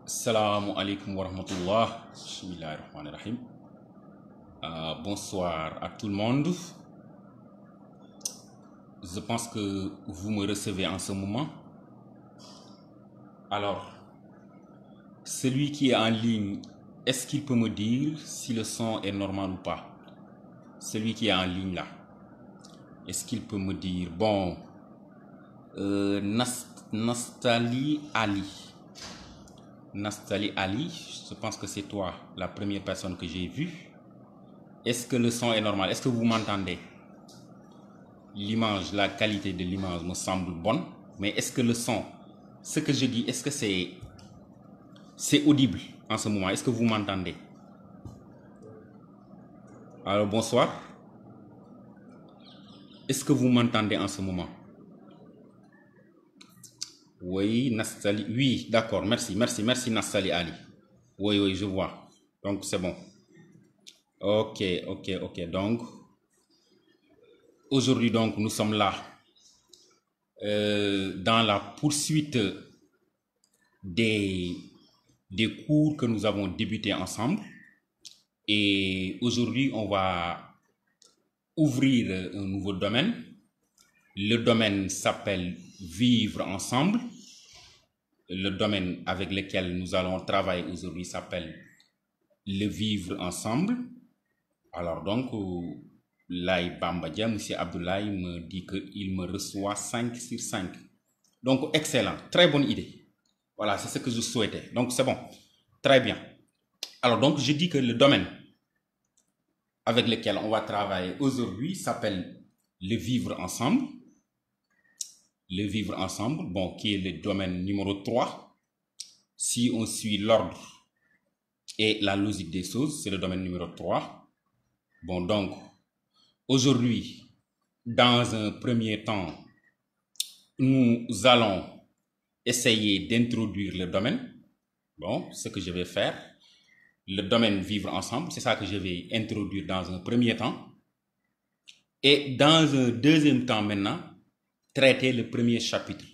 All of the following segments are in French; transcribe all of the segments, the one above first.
Assalamu alaikum wa rahmatullah. Bismillahirrahmanirrahim. Bonsoir à tout le monde. Je pense que vous me recevez en ce moment. Alors, celui qui est en ligne, est-ce qu'il peut me dire si le son est normal ou pas? Celui qui est en ligne là, est-ce qu'il peut me dire? Bon, Nastali Ali. Nastali Ali, je pense que c'est toi, la première personne que j'ai vue. Est-ce que le son est normal? Est-ce que vous m'entendez? L'image, la qualité de l'image me semble bonne, mais est-ce que le son, ce que je dis, est-ce que c'est audible en ce moment? Est-ce que vous m'entendez? Alors bonsoir. Est-ce que vous m'entendez en ce moment? Oui, Nastali, oui, d'accord, merci Nastali Ali. Oui, je vois. Donc c'est bon. Ok. Donc, aujourd'hui, donc, nous sommes là dans la poursuite des cours que nous avons débutés ensemble. Et aujourd'hui, on va ouvrir un nouveau domaine. Le domaine s'appelle Vivre ensemble. Le domaine avec lequel nous allons travailler aujourd'hui s'appelle le Vivre ensemble. Alors donc, Lai Bambadia, M. Abdoulaye me dit qu'il me reçoit 5 sur 5. Donc, excellent. Très bonne idée. Voilà, c'est ce que je souhaitais. Donc, c'est bon. Très bien. Alors, donc, je dis que le domaine avec lequel on va travailler aujourd'hui s'appelle le Vivre ensemble. Le Vivre ensemble, bon, qui est le domaine numéro 3. Si on suit l'ordre et la logique des choses, c'est le domaine numéro 3. Bon, donc, aujourd'hui, dans un premier temps, nous allons essayer d'introduire le domaine. Bon, ce que je vais faire, le domaine Vivre ensemble, c'est ça que je vais introduire dans un premier temps. Et dans un deuxième temps maintenant, traiter le premier chapitre.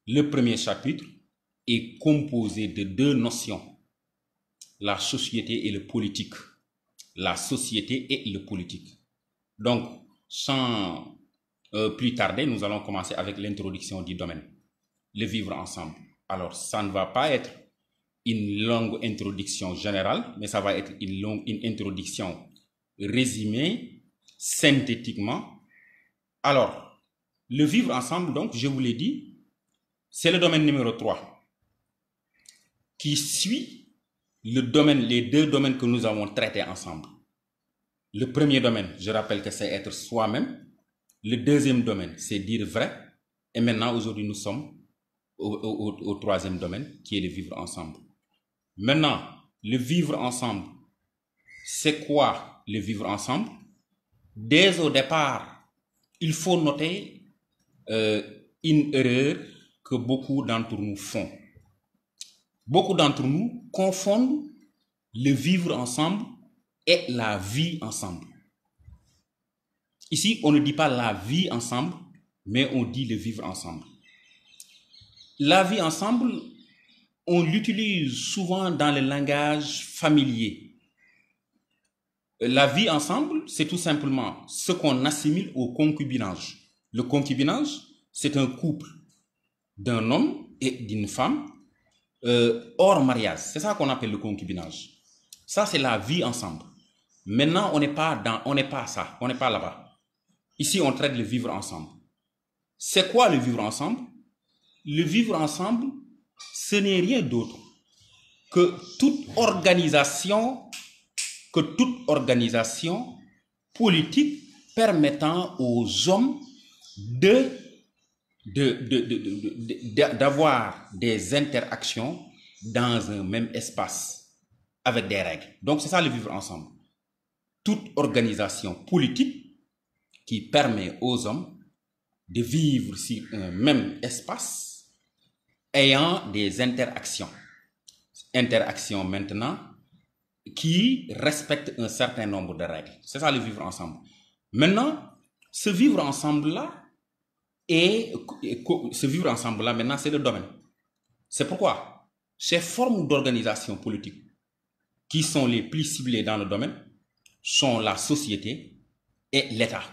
Le premier chapitre est composé de deux notions, la société et le politique. La société et le politique. Donc, sans plus tarder, nous allons commencer avec l'introduction du domaine, le Vivre ensemble. Alors, ça ne va pas être une longue introduction générale, mais ça va être une introduction résumée, synthétiquement. Alors, le Vivre ensemble, donc, je vous l'ai dit, c'est le domaine numéro 3 qui suit les deux domaines que nous avons traités ensemble. Le premier domaine, je rappelle que c'est être soi-même. Le deuxième domaine, c'est dire vrai. Et maintenant, aujourd'hui, nous sommes au troisième domaine, qui est le Vivre ensemble. Maintenant, le Vivre ensemble, c'est quoi le Vivre ensemble? Dès au départ, il faut noter une erreur que beaucoup d'entre nous font. Beaucoup d'entre nous confondent le vivre ensemble et la vie ensemble. Ici, on ne dit pas la vie ensemble, mais on dit le vivre ensemble. La vie ensemble, on l'utilise souvent dans le langage familier. La vie ensemble, c'est tout simplement ce qu'on assimile au concubinage. Le concubinage, c'est un couple d'un homme et d'une femme hors mariage. C'est ça qu'on appelle le concubinage. Ça, c'est la vie ensemble. Maintenant, on n'est pas là-bas. Ici, on traite le vivre ensemble. C'est quoi le vivre ensemble? Le vivre ensemble, ce n'est rien d'autre que toute organisation politique permettant aux hommes d'avoir des interactions dans un même espace avec des règles. Donc, c'est ça le vivre ensemble. Toute organisation politique qui permet aux hommes de vivre sur un même espace ayant des interactions. Interactions maintenant qui respectent un certain nombre de règles. C'est ça le vivre ensemble. Maintenant, ce vivre ensemble-là, maintenant, c'est le domaine. C'est pourquoi ces formes d'organisation politique qui sont les plus ciblées dans le domaine sont la société et l'État.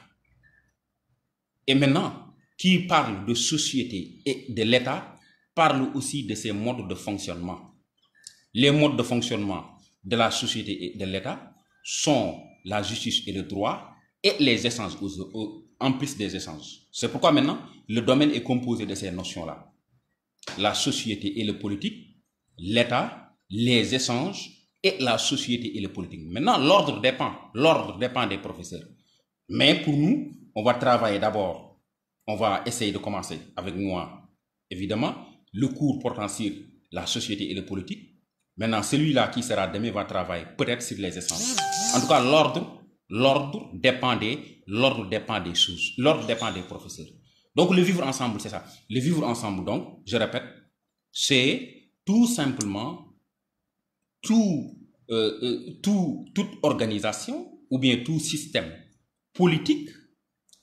Et maintenant, qui parle de société et de l'État parle aussi de ses modes de fonctionnement. Les modes de fonctionnement de la société et de l'État sont la justice et le droit et les échanges, en plus des échanges. C'est pourquoi maintenant, le domaine est composé de ces notions-là. La société et le politique, l'État, les échanges et la société et le politique. Maintenant, l'ordre dépend des professeurs. Mais pour nous, on va travailler d'abord, on va essayer de commencer avec moi, évidemment, le cours portant sur la société et le politique. Maintenant, celui-là qui sera demain va travailler peut-être sur les essences. En tout cas, l'ordre dépend des choses, l'ordre dépend des professeurs. Donc, le vivre ensemble, c'est ça. Le vivre ensemble, donc, je répète, c'est tout simplement toute organisation ou bien tout système politique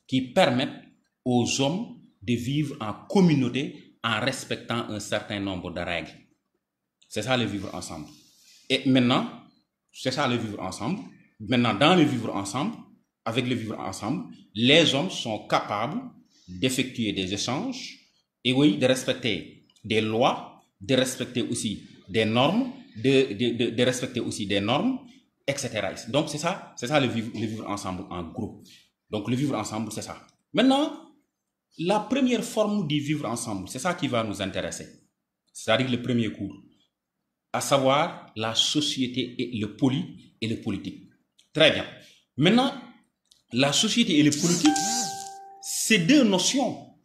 qui permettent aux hommes de vivre en communauté en respectant un certain nombre de règles. C'est ça le vivre ensemble. Et maintenant, c'est ça le vivre ensemble. Maintenant, dans le vivre ensemble, avec le vivre ensemble, les hommes sont capables d'effectuer des échanges et oui, de respecter des lois, de respecter aussi des normes, de respecter aussi des normes, etc. Donc, c'est ça le vivre ensemble en gros. Donc, le vivre ensemble, c'est ça. Maintenant, la première forme du vivre ensemble, c'est ça qui va nous intéresser. C'est-à-dire le premier cours, à savoir la société et le politique. Très bien. Maintenant, la société et le politique, c'est deux notions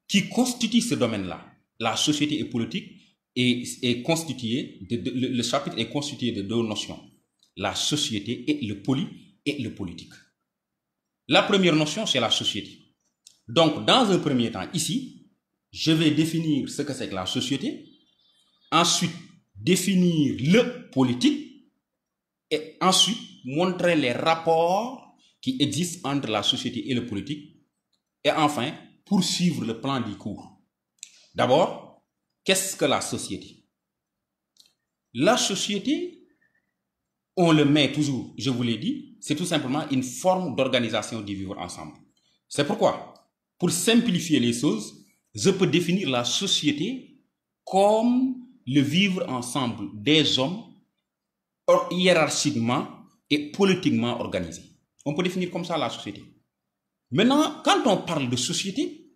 qui constituent ce domaine-là. La société et politique est constituée, le chapitre est constitué de deux notions. La société et le politique. La première notion, c'est la société. Donc, dans un premier temps, ici, je vais définir ce que c'est que la société, ensuite définir le politique, et ensuite montrer les rapports qui existent entre la société et le politique, et enfin, poursuivre le plan du cours. D'abord, qu'est-ce que la société? La société, on le met toujours, je vous l'ai dit, c'est tout simplement une forme d'organisation du vivre ensemble. C'est pourquoi, pour simplifier les choses, je peux définir la société comme le vivre ensemble des hommes hiérarchiquement et politiquement organisés. On peut définir comme ça la société. Maintenant, quand on parle de société,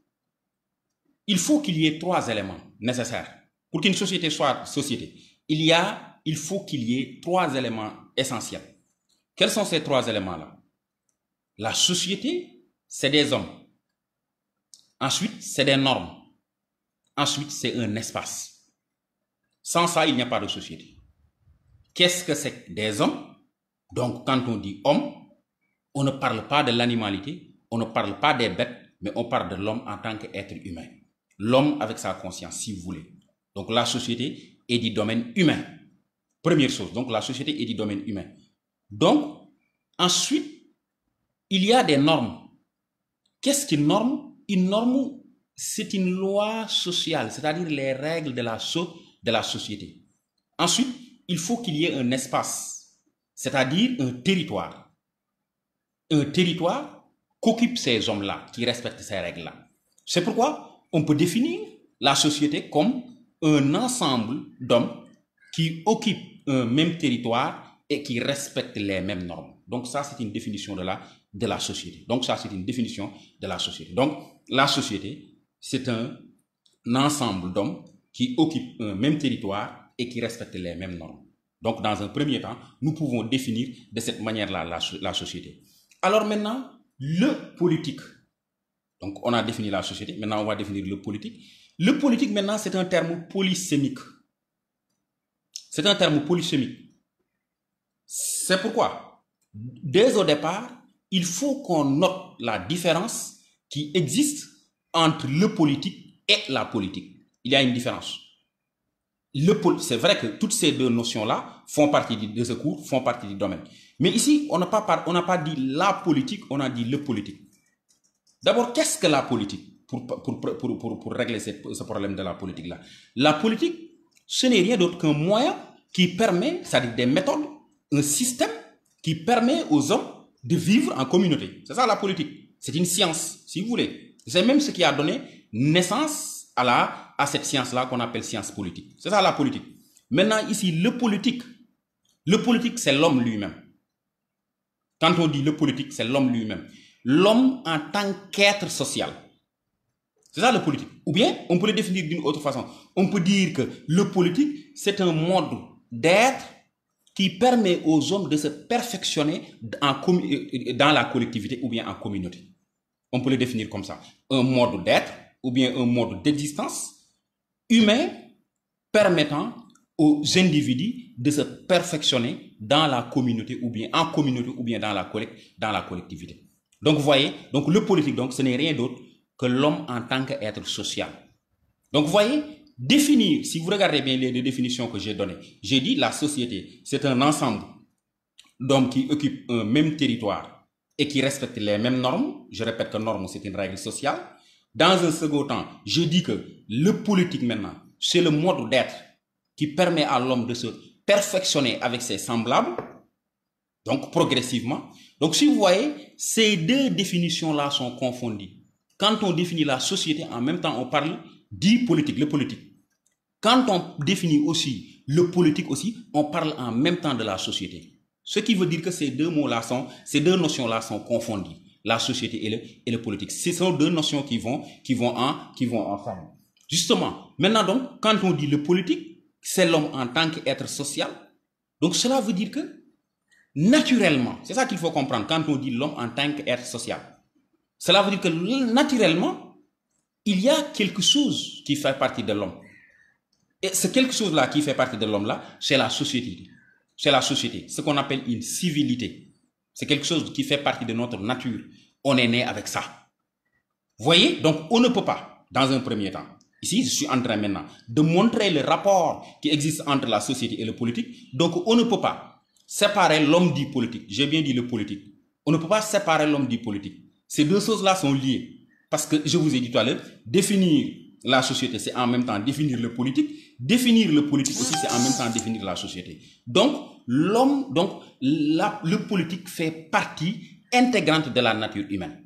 il faut qu'il y ait trois éléments nécessaires. Pour qu'une société soit société, il faut qu'il y ait trois éléments essentiels. Quels sont ces trois éléments-là? La société, c'est des hommes. Ensuite, c'est des normes. Ensuite, c'est un espace. Sans ça, il n'y a pas de société. Qu'est-ce que c'est que des hommes? Donc, quand on dit homme, on ne parle pas de l'animalité, on ne parle pas des bêtes, mais on parle de l'homme en tant qu'être humain. L'homme avec sa conscience, si vous voulez. Donc, la société est du domaine humain. Première chose, donc la société est du domaine humain. Donc, ensuite, il y a des normes. Qu'est-ce qu'une norme? Une norme, c'est une loi sociale, c'est-à-dire les règles de la société. Ensuite, il faut qu'il y ait un espace, c'est-à-dire un territoire. Un territoire qu'occupent ces hommes-là, qui respectent ces règles-là. C'est pourquoi on peut définir la société comme un ensemble d'hommes qui occupent un même territoire et qui respectent les mêmes normes. Donc ça, c'est une définition de la société. Donc ça, c'est une définition de la société. Donc la société, c'est un ensemble d'hommes qui occupent un même territoire et qui respectent les mêmes normes. Donc dans un premier temps, nous pouvons définir de cette manière-là la société. Alors maintenant, le politique. Donc on a défini la société, maintenant on va définir le politique. Le politique maintenant, c'est un terme polysémique. C'est un terme polysémique. C'est pourquoi, dès au départ, il faut qu'on note la différence qui existe entre le politique et la politique. Il y a une différence. C'est vrai que toutes ces deux notions-là font partie de ce cours, font partie du domaine. Mais ici, on n'a pas dit la politique, on a dit le politique. D'abord, qu'est-ce que la politique pour régler ce problème de la politique-là? La politique, ce n'est rien d'autre qu'un moyen qui permet, c'est-à-dire des méthodes, un système qui permet aux hommes de vivre en communauté. C'est ça la politique. C'est une science, si vous voulez. C'est même ce qui a donné naissance à cette science-là qu'on appelle science politique. C'est ça la politique. Maintenant, ici, le politique, c'est l'homme lui-même. Quand on dit le politique, c'est l'homme lui-même. L'homme en tant qu'être social. C'est ça le politique. Ou bien, on peut le définir d'une autre façon. On peut dire que le politique, c'est un mode d'être qui permet aux hommes de se perfectionner dans la collectivité ou bien en communauté. On peut le définir comme ça. Un mode d'être ou bien un mode d'existence humain permettant aux individus de se perfectionner dans la communauté ou bien en communauté ou bien dans la collectivité. Donc, vous voyez, donc le politique, donc, ce n'est rien d'autre que l'homme en tant qu'être social. Donc, vous voyez, définir, si vous regardez bien les définitions que j'ai données, j'ai dit la société, c'est un ensemble d'hommes qui occupent un même territoire et qui respectent les mêmes normes. Je répète que norme, c'est une règle sociale. Dans un second temps, je dis que le politique maintenant, c'est le mode d'être qui permet à l'homme de se perfectionner avec ses semblables, donc progressivement. Donc si vous voyez, ces deux définitions-là sont confondues. Quand on définit la société, en même temps, on parle du politique, le politique. Quand on définit aussi le politique aussi, on parle en même temps de la société. Ce qui veut dire que ces deux notions-là sont confondues. La société et le politique. Ce sont deux notions qui vont ensemble. Justement, maintenant donc, quand on dit le politique, c'est l'homme en tant qu'être social. Donc cela veut dire que, naturellement, c'est ça qu'il faut comprendre quand on dit l'homme en tant qu'être social. Cela veut dire que, naturellement, il y a quelque chose qui fait partie de l'homme. Et ce quelque chose-là qui fait partie de l'homme-là, c'est la société. C'est la société, ce qu'on appelle une civilité. C'est quelque chose qui fait partie de notre nature. On est né avec ça. Vous voyez? Donc, on ne peut pas, dans un premier temps. Ici, je suis en train maintenant de montrer le rapport qui existe entre la société et le politique. Donc, on ne peut pas séparer l'homme du politique. J'ai bien dit le politique. On ne peut pas séparer l'homme du politique. Ces deux choses-là sont liées. Parce que, je vous ai dit tout à l'heure, définir la société, c'est en même temps définir le politique. Définir le politique aussi, c'est en même temps définir la société. Donc, le politique fait partie intégrante de la nature humaine.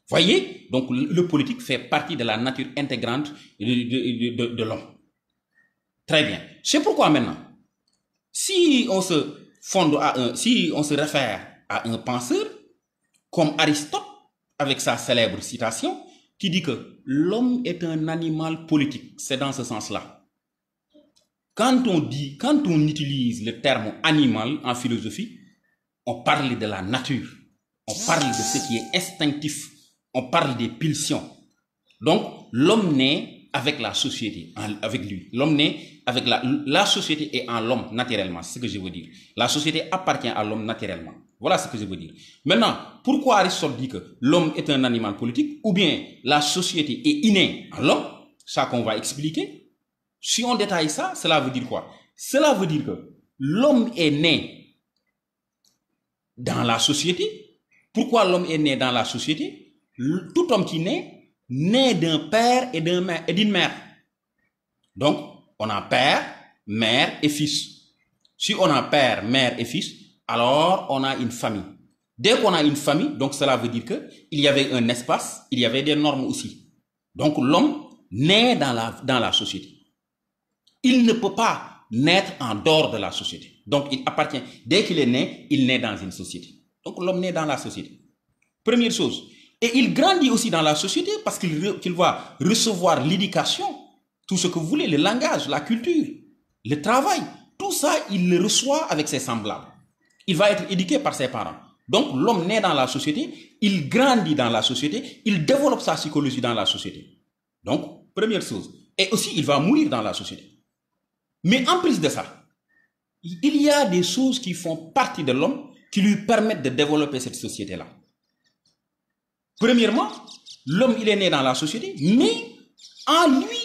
Voyez? Donc, le politique fait partie de la nature intégrante de l'homme. Très bien. C'est pourquoi maintenant, si on se réfère à un penseur, comme Aristote, avec sa célèbre citation, qui dit que l'homme est un animal politique. C'est dans ce sens-là. Quand on utilise le terme animal en philosophie, on parle de la nature. On parle de ce qui est instinctif. On parle des pulsions. Donc, l'homme naît avec la société, avec lui. L'homme naît avec la société est en l'homme naturellement. C'est ce que je veux dire. La société appartient à l'homme naturellement. Voilà ce que je veux dire. Maintenant, pourquoi Aristote dit que l'homme est un animal politique ou bien la société est innée en l'homme? Ça qu'on va expliquer. Si on détaille ça, cela veut dire quoi? Cela veut dire que l'homme est né dans la société. Pourquoi l'homme est né dans la société? Tout homme qui naît d'un père et d'une mère. Donc, on a père, mère et fils. Si on a père, mère et fils, alors on a une famille. Dès qu'on a une famille, donc cela veut dire qu'il y avait un espace, il y avait des normes aussi. Donc l'homme naît dans la société. Il ne peut pas naître en dehors de la société. Donc il appartient, dès qu'il est né, il naît dans une société. Donc l'homme naît dans la société. Première chose. Et il grandit aussi dans la société parce qu'il va recevoir l'éducation, tout ce que vous voulez, le langage, la culture, le travail. Tout ça, il le reçoit avec ses semblables. Il va être éduqué par ses parents. Donc, l'homme naît dans la société, il grandit dans la société, il développe sa psychologie dans la société. Donc, première chose. Et aussi, il va mourir dans la société. Mais en plus de ça, il y a des choses qui font partie de l'homme qui lui permettent de développer cette société-là. Premièrement, l'homme, il est né dans la société, mais en lui,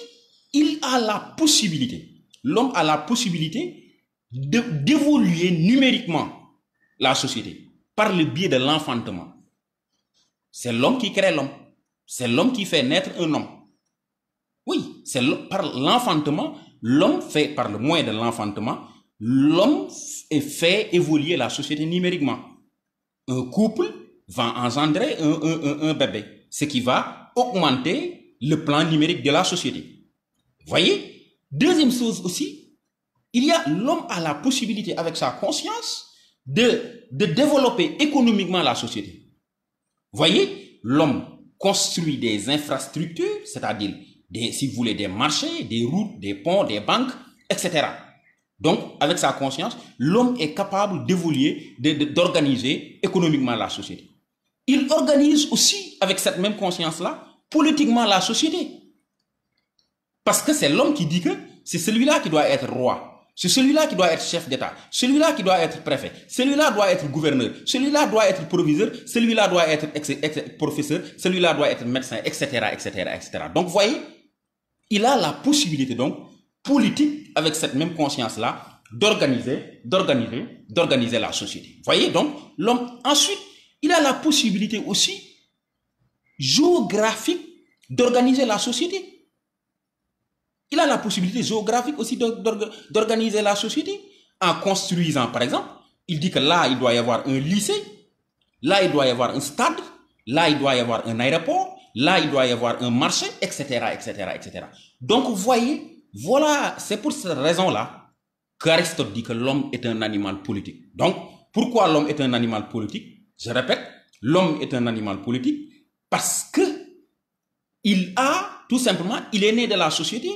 il a la possibilité l'homme a la possibilité d'évoluer numériquement la société par le biais de l'enfantement. C'est l'homme qui crée l'homme. C'est l'homme qui fait naître un homme. Oui, c'est par l'enfantement, l'homme fait, par le moyen de l'enfantement, l'homme fait évoluer la société numériquement. Un couple va engendrer un bébé, ce qui va augmenter le plan numérique de la société. Voyez? Deuxième chose aussi, l'homme a la possibilité avec sa conscience de développer économiquement la société. Voyez? L'homme construit des infrastructures, c'est-à-dire si vous voulez, des marchés, des routes, des ponts, des banques, etc. Donc, avec sa conscience, l'homme est capable d'évoluer, d'organiser économiquement la société. Il organise aussi, avec cette même conscience-là, politiquement la société. Parce que c'est l'homme qui dit que c'est celui-là qui doit être roi, c'est celui-là qui doit être chef d'État, celui-là qui doit être préfet, celui-là doit être gouverneur, celui-là doit être proviseur, celui-là doit être professeur, celui-là doit être médecin, etc., etc., etc. Donc, vous voyez, il a la possibilité, donc, politique, avec cette même conscience-là, d'organiser la société. Vous voyez, donc, l'homme, ensuite, il a la possibilité aussi, géographique, d'organiser la société. Il a la possibilité géographique aussi d'organiser la société en construisant, par exemple, il dit que là, il doit y avoir un lycée, là, il doit y avoir un stade, là, il doit y avoir un aéroport, là, il doit y avoir un marché, etc., etc., etc. Donc, vous voyez, voilà, c'est pour cette raison-là qu'Aristote dit que l'homme est un animal politique. Donc, pourquoi l'homme est un animal politique? Je répète, l'homme est un animal politique parce que tout simplement, il est né de la société,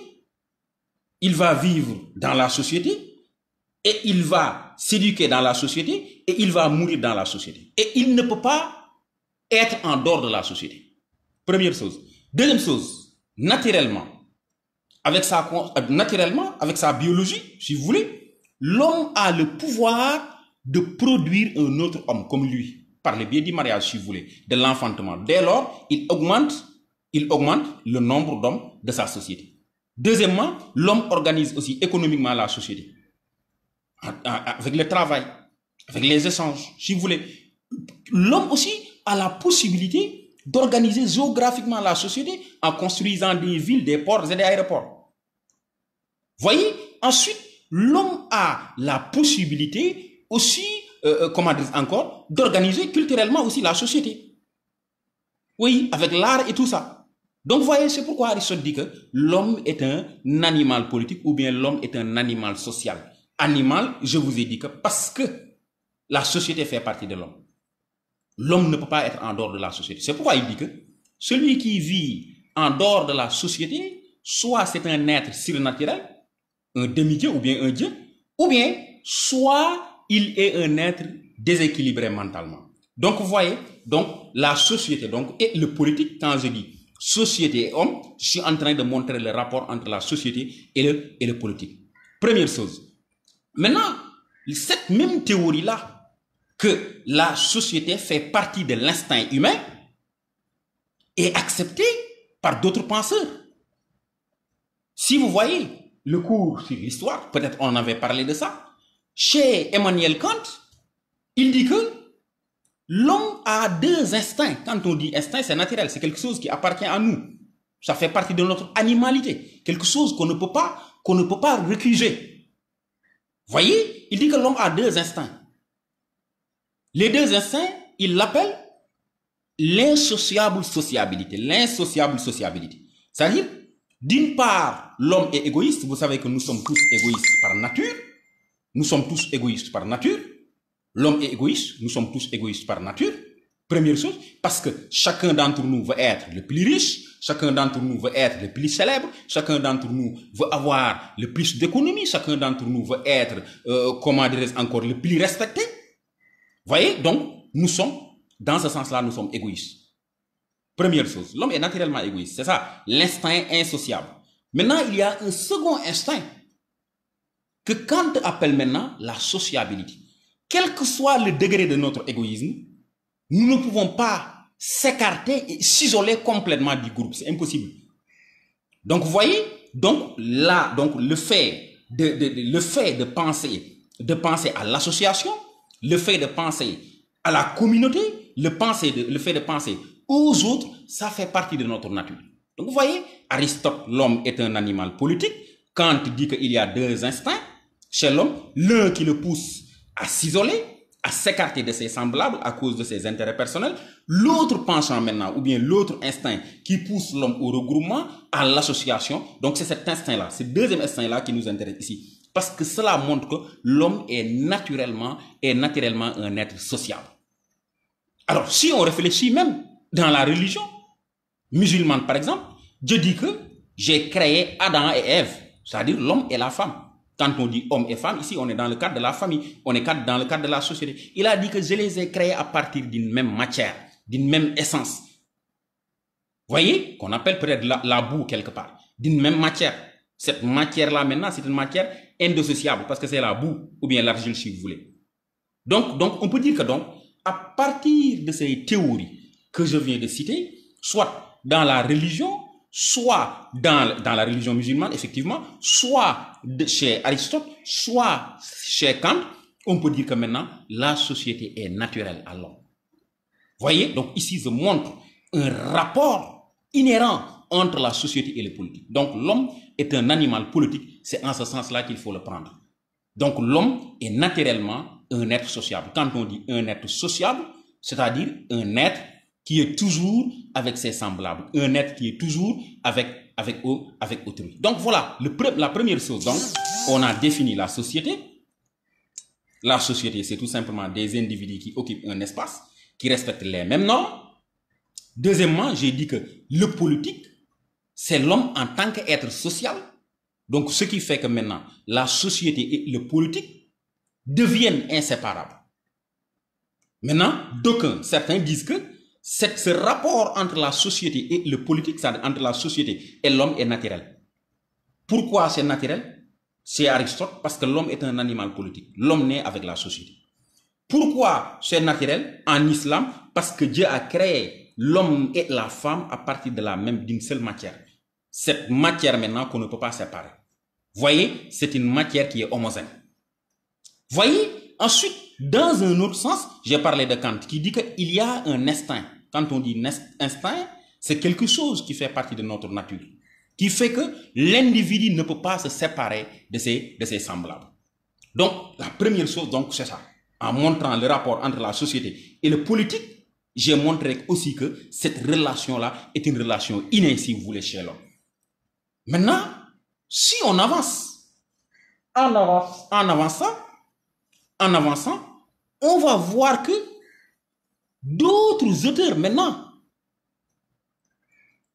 il va vivre dans la société et il va s'éduquer dans la société et il va mourir dans la société. Et il ne peut pas être en dehors de la société. Première chose. Deuxième chose, naturellement, avec sa biologie, si vous voulez, l'homme a le pouvoir de produire un autre homme comme lui, par le biais du mariage, si vous voulez, de l'enfantement. Dès lors, il augmente le nombre d'hommes de sa société. Deuxièmement, l'homme organise aussi économiquement la société, avec le travail, avec les échanges, si vous voulez. L'homme aussi a la possibilité d'organiser géographiquement la société en construisant des villes, des ports et des aéroports. Voyez, ensuite, l'homme a la possibilité aussi, d'organiser culturellement aussi la société. Oui, avec l'art et tout ça. Donc, vous voyez, c'est pourquoi Aristote dit que l'homme est un animal politique ou bien l'homme est un animal social. Animal, je vous ai dit que parce que la société fait partie de l'homme. L'homme ne peut pas être en dehors de la société. C'est pourquoi il dit que celui qui vit en dehors de la société, soit c'est un être surnaturel, un demi-dieu ou bien un dieu, ou bien soit il est un être déséquilibré mentalement. Donc, vous voyez, donc la société, donc, et le politique, quand je dis société et homme, je suis en train de montrer le rapport entre la société et le politique. Première chose. Maintenant, cette même théorie-là, que la société fait partie de l'instinct humain, est acceptée par d'autres penseurs. Si vous voyez le cours sur l'histoire, peut-être on avait parlé de ça, chez Emmanuel Kant, il dit que l'homme a deux instincts. Quand on dit instinct, c'est naturel, c'est quelque chose qui appartient à nous. Ça fait partie de notre animalité, quelque chose qu'on ne peut pas récuser. Voyez, il dit que l'homme a deux instincts. Les deux instincts, il l'appelle l'insociable sociabilité. L'insociable sociabilité. C'est-à-dire, d'une part, l'homme est égoïste. Vous savez que nous sommes tous égoïstes par nature. Nous sommes tous égoïstes par nature. L'homme est égoïste. Nous sommes tous égoïstes par nature. Première chose, parce que chacun d'entre nous veut être le plus riche. Chacun d'entre nous veut être le plus célèbre. Chacun d'entre nous veut avoir le plus d'économie. Chacun d'entre nous veut être, encore le plus respecté. Voyez, donc, nous sommes, dans ce sens-là, nous sommes égoïstes. Première chose, l'homme est naturellement égoïste. C'est ça, l'instinct insociable. Maintenant, il y a un second instinct que Kant appelle maintenant la sociabilité. Quel que soit le degré de notre égoïsme, nous ne pouvons pas s'écarter et s'isoler complètement du groupe. C'est impossible. Donc, vous voyez, donc là, donc le fait le fait de penser à l'association, le fait de penser à la communauté, le fait de penser aux autres, ça fait partie de notre nature. Donc vous voyez, Aristote, l'homme est un animal politique. Kant dit qu'il y a deux instincts chez l'homme, l'un qui le pousse à s'isoler, à s'écarter de ses semblables à cause de ses intérêts personnels, l'autre penchant maintenant, ou bien l'autre instinct qui pousse l'homme au regroupement, à l'association. Donc c'est cet instinct-là, ce deuxième instinct-là qui nous intéresse ici. Parce que cela montre que l'homme est naturellement un être sociable. Alors si on réfléchit même dans la religion musulmane par exemple, Dieu dit que j'ai créé Adam et Ève, c'est-à-dire l'homme et la femme. Quand on dit homme et femme, ici on est dans le cadre de la famille, on est dans le cadre de la société. Il a dit que je les ai créés à partir d'une même matière, d'une même essence. Voyez, qu'on appelle peut-être la boue quelque part, d'une même matière. Cette matière-là maintenant, c'est une matière indissociable parce que c'est la boue ou bien l'argile si vous voulez. Donc on peut dire que donc, à partir de ces théories que je viens de citer, soit dans la religion, soit dans la religion musulmane, effectivement, soit chez Aristote, soit chez Kant, on peut dire que maintenant, la société est naturelle à l'homme. Voyez, donc ici, je montre un rapport inhérent entre la société et le politique. Donc l'homme est un animal politique, c'est en ce sens-là qu'il faut le prendre. Donc l'homme est naturellement un être sociable. Quand on dit un être sociable, c'est-à-dire un être qui est toujours avec ses semblables, un être qui est toujours avec autrui. Donc voilà, la première chose, donc, on a défini la société. La société, c'est tout simplement des individus qui occupent un espace, qui respectent les mêmes normes. Deuxièmement, j'ai dit que le politique, c'est l'homme en tant qu'être social. Donc ce qui fait que maintenant, la société et le politique deviennent inséparables. Maintenant, certains disent que ce rapport entre la société et le politique, c'est-à-dire entre la société et l'homme, est naturel. Pourquoi c'est naturel? C'est Aristote, parce que l'homme est un animal politique. L'homme naît avec la société. Pourquoi c'est naturel? En islam, parce que Dieu a créé l'homme et la femme à partir d'une seule matière. Cette matière maintenant qu'on ne peut pas séparer. Voyez, c'est une matière qui est homogène. Voyez, ensuite, dans un autre sens, j'ai parlé de Kant qui dit qu'il y a un instinct. Quand on dit instinct, c'est quelque chose qui fait partie de notre nature, qui fait que l'individu ne peut pas se séparer de ses semblables. Donc, la première chose, donc, c'est ça. En montrant le rapport entre la société et le politique, j'ai montré aussi que cette relation-là est une relation innée, si vous voulez, chez l'homme. Maintenant, si on avance, en avançant, on va voir que d'autres auteurs maintenant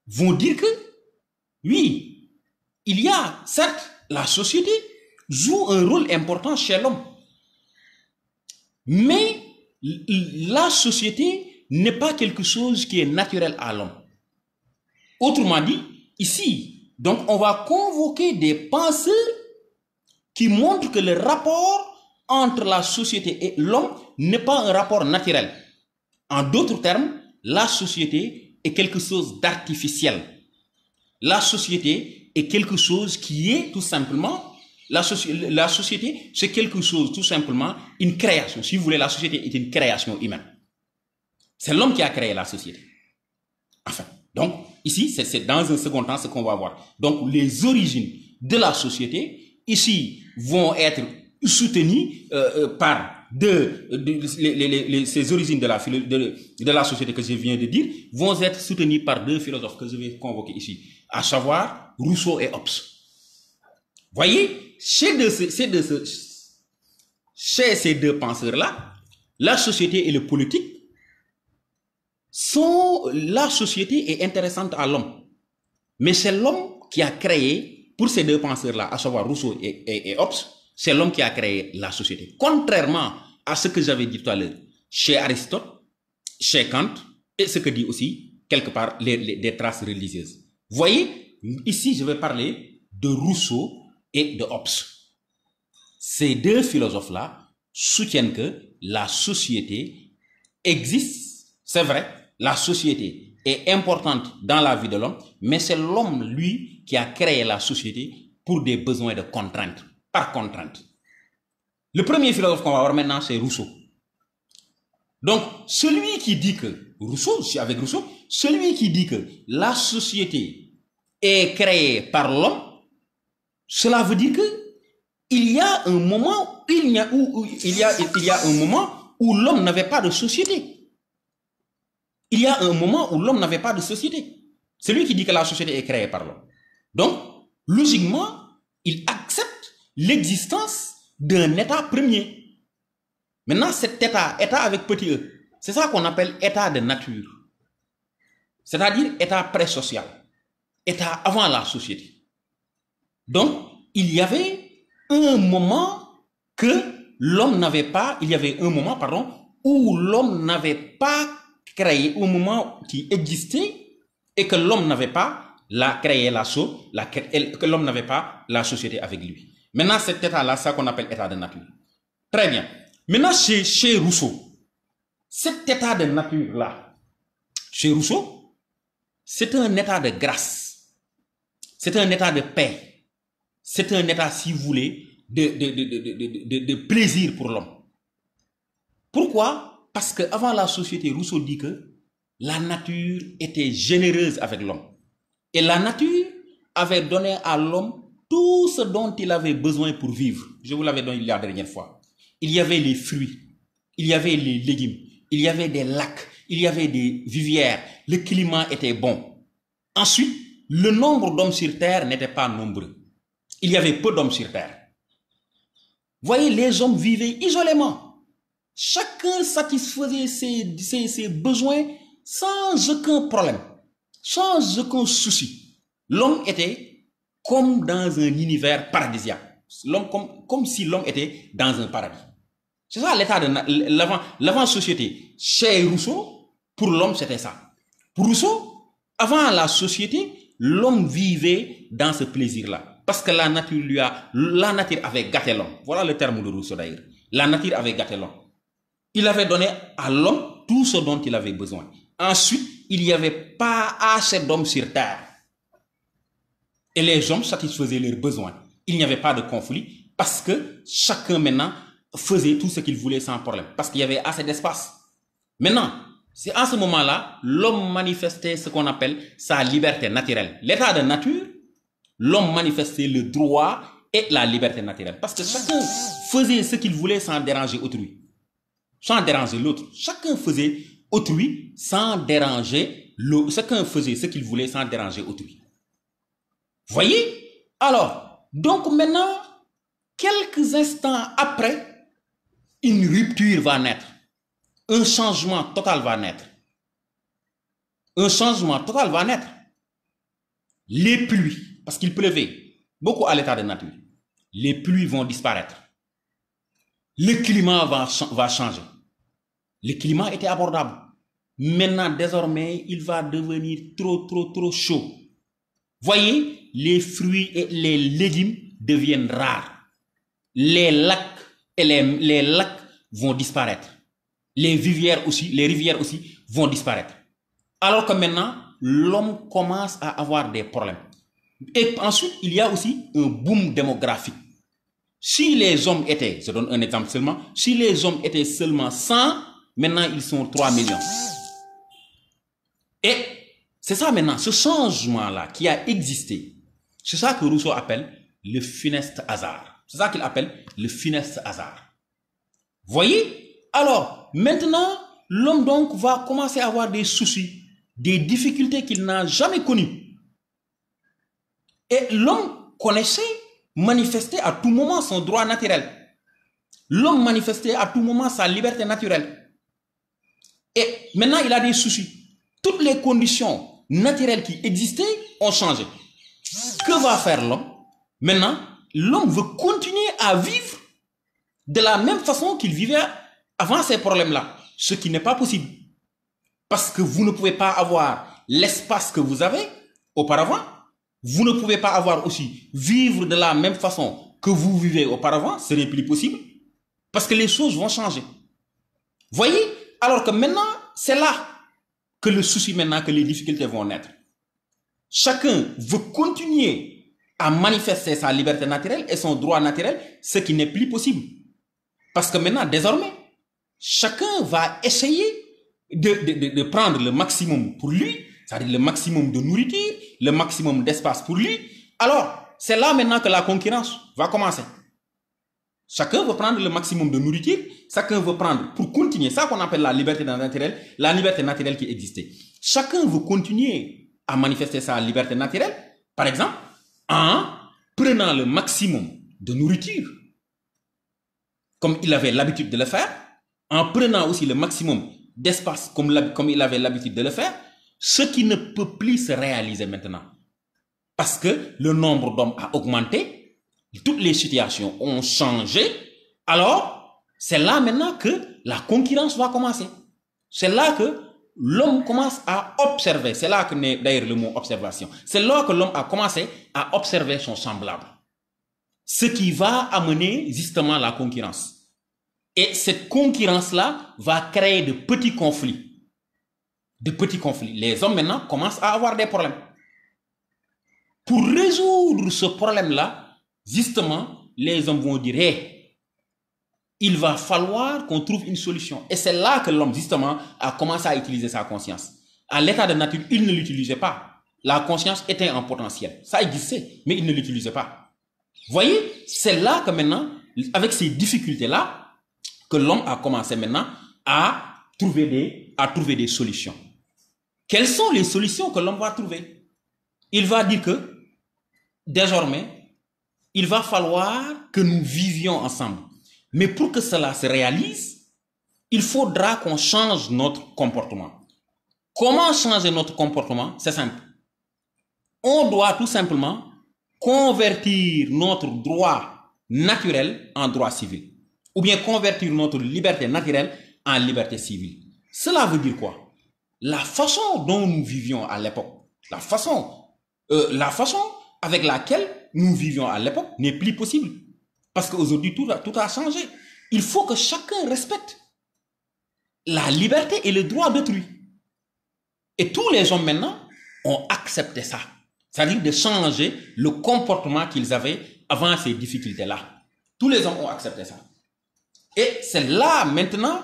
vont dire que oui, il y a certes la société joue un rôle important chez l'homme, mais la société n'est pas quelque chose qui est naturel à l'homme. Autrement dit, ici, donc on va convoquer des penseurs qui montrent que le rapport entre la société et l'homme n'est pas un rapport naturel. En d'autres termes, la société est quelque chose d'artificiel. La société est quelque chose qui est tout simplement, la société c'est quelque chose tout simplement, une création. Si vous voulez, la société est une création humaine. C'est l'homme qui a créé la société. Enfin, donc ici, c'est dans un second temps ce qu'on va voir. Donc les origines de la société, ici, vont être soutenues par ces origines de la société que je viens de dire, vont être soutenues par deux philosophes que je vais convoquer ici, à savoir Rousseau et Hobbes. Voyez, chez ces deux penseurs-là, la société et le politique, la société est intéressante à l'homme. Mais c'est l'homme qui a créé, pour ces deux penseurs-là, à savoir Rousseau et Hobbes, c'est l'homme qui a créé la société. Contrairement à ce que j'avais dit tout à l'heure, chez Aristote, chez Kant, et ce que dit aussi, quelque part, des traces religieuses. Voyez, ici, je vais parler de Rousseau et de Hobbes. Ces deux philosophes-là soutiennent que la société existe, c'est vrai, la société est importante dans la vie de l'homme, mais c'est l'homme, lui, qui a créé la société pour des besoins de contrainte. par contrainte. Le premier philosophe qu'on va voir maintenant, c'est Rousseau. Donc, celui qui dit que, Rousseau, c'est avec Rousseau, celui qui dit que la société est créée par l'homme, cela veut dire que il y a un moment un moment où l'homme n'avait pas de société. Il y a un moment où l'homme n'avait pas de société. Celui qui dit que la société est créée par l'homme. Donc, logiquement, il accepte l'existence d'un état premier. Maintenant, cet état avec petit e, c'est ça qu'on appelle état de nature. C'est-à-dire état pré-social. État avant la société. Donc, il y avait un moment où l'homme n'avait pas créé, un moment qui existait et que l'homme n'avait pas que l'homme n'avait pas la société avec lui. Maintenant, cet état-là, c'est ça qu'on appelle état de nature. Très bien. Maintenant, chez Rousseau, cet état de nature-là, chez Rousseau, c'est un état de grâce. C'est un état de paix. C'est un état, si vous voulez, de plaisir pour l'homme. Pourquoi? Parce qu'avant la société, Rousseau dit que la nature était généreuse avec l'homme. Et la nature avait donné à l'homme tout ce dont il avait besoin pour vivre. Je vous l'avais donné la dernière fois. Il y avait les fruits, il y avait les légumes, il y avait des lacs, il y avait des rivières, le climat était bon. Ensuite, le nombre d'hommes sur terre n'était pas nombreux. Il y avait peu d'hommes sur terre. Voyez, les hommes vivaient isolément. Chacun satisfaisait ses besoins sans aucun problème, sans aucun souci. L'homme était comme dans un univers paradisiaque. L'homme comme si l'homme était dans un paradis. C'est ça l'état de l'avant-société. Chez Rousseau, pour l'homme, c'était ça. Pour Rousseau, avant la société, l'homme vivait dans ce plaisir-là. Parce que la nature avait gâté l'homme. Voilà le terme de Rousseau d'ailleurs. La nature avait gâté l'homme. Il avait donné à l'homme tout ce dont il avait besoin. Ensuite, il n'y avait pas assez d'hommes sur terre. Et les hommes satisfaisaient leurs besoins. Il n'y avait pas de conflit parce que chacun maintenant faisait tout ce qu'il voulait sans problème. Parce qu'il y avait assez d'espace. Maintenant, c'est à ce moment-là, l'homme manifestait ce qu'on appelle sa liberté naturelle. L'état de nature, l'homme manifestait le droit et la liberté naturelle. Parce que chacun faisait ce qu'il voulait sans déranger autrui. Sans déranger l'autre. Chacun faisait autrui sans déranger l'autre. Chacun faisait ce qu'il voulait sans déranger autrui. Voyez? Alors, donc maintenant, quelques instants après, une rupture va naître. Un changement total va naître. Un changement total va naître. Les pluies, parce qu'il pleuvait beaucoup à l'état de nature, les pluies vont disparaître. Le climat va changer. Le climat était abordable. Maintenant, désormais, il va devenir trop chaud. Voyez, les fruits et les légumes deviennent rares. Les lacs et les lacs vont disparaître. Les rivières aussi vont disparaître. Alors que maintenant, l'homme commence à avoir des problèmes. Et ensuite, il y a aussi un boom démographique. Si les hommes étaient, je donne un exemple seulement, si les hommes étaient seulement 100, maintenant ils sont 3 millions. Et c'est ça maintenant, ce changement-là qui a existé, c'est ça que Rousseau appelle le funeste hasard. C'est ça qu'il appelle le funeste hasard. Voyez? Alors, maintenant, l'homme donc va commencer à avoir des soucis, des difficultés qu'il n'a jamais connues. Et l'homme manifestait à tout moment son droit naturel. L'homme manifestait à tout moment sa liberté naturelle. Et maintenant, il a des soucis. Toutes les conditions naturelles qui existaient ont changé. Que va faire l'homme? Maintenant, l'homme veut continuer à vivre de la même façon qu'il vivait avant ces problèmes-là. Ce qui n'est pas possible. Parce que vous ne pouvez pas avoir l'espace que vous avez auparavant. Vous ne pouvez pas avoir aussi vivre de la même façon que vous vivez auparavant. Ce n'est plus possible. Parce que les choses vont changer. Voyez? Alors que maintenant, c'est là que le souci maintenant, que les difficultés vont naître. Chacun veut continuer à manifester sa liberté naturelle et son droit naturel, ce qui n'est plus possible. Parce que maintenant, désormais, chacun va essayer de prendre le maximum pour lui, c'est-à-dire le maximum de nourriture, le maximum d'espace pour lui. Alors, c'est là maintenant que la concurrence va commencer. Chacun veut prendre le maximum de nourriture, chacun veut prendre, pour continuer, ça qu'on appelle la liberté naturelle qui existait. Chacun veut continuer à manifester sa liberté naturelle, par exemple, en prenant le maximum de nourriture, comme il avait l'habitude de le faire, en prenant aussi le maximum d'espace, comme il avait l'habitude de le faire, ce qui ne peut plus se réaliser maintenant. Parce que le nombre d'hommes a augmenté, toutes les situations ont changé, alors c'est là maintenant que la concurrence va commencer. C'est là que l'homme commence à observer, c'est là que naît d'ailleurs le mot observation, c'est là que l'homme a commencé à observer son semblable. Ce qui va amener justement la concurrence. Et cette concurrence-là va créer de petits conflits. De petits conflits. Les hommes maintenant commencent à avoir des problèmes. Pour résoudre ce problème-là, justement, les hommes vont dire, hey, il va falloir qu'on trouve une solution. Et c'est là que l'homme, justement, a commencé à utiliser sa conscience. À l'état de nature, il ne l'utilisait pas. La conscience était en potentiel. Ça existait, mais il ne l'utilisait pas. Vous voyez, c'est là que maintenant, avec ces difficultés-là, que l'homme a commencé maintenant à trouver des solutions. Quelles sont les solutions que l'homme va trouver? Il va dire que, désormais, il va falloir que nous vivions ensemble. Mais pour que cela se réalise, il faudra qu'on change notre comportement. Comment changer notre comportement? C'est simple. On doit tout simplement convertir notre droit naturel en droit civil. Ou bien convertir notre liberté naturelle en liberté civile. Cela veut dire quoi? La façon dont nous vivions à l'époque, la façon avec laquelle nous vivions à l'époque n'est plus possible. Parce qu'aujourd'hui, tout a changé. Il faut que chacun respecte la liberté et le droit d'autrui. Et tous les hommes maintenant ont accepté ça. C'est-à-dire de changer le comportement qu'ils avaient avant ces difficultés-là. Tous les hommes ont accepté ça. Et c'est là maintenant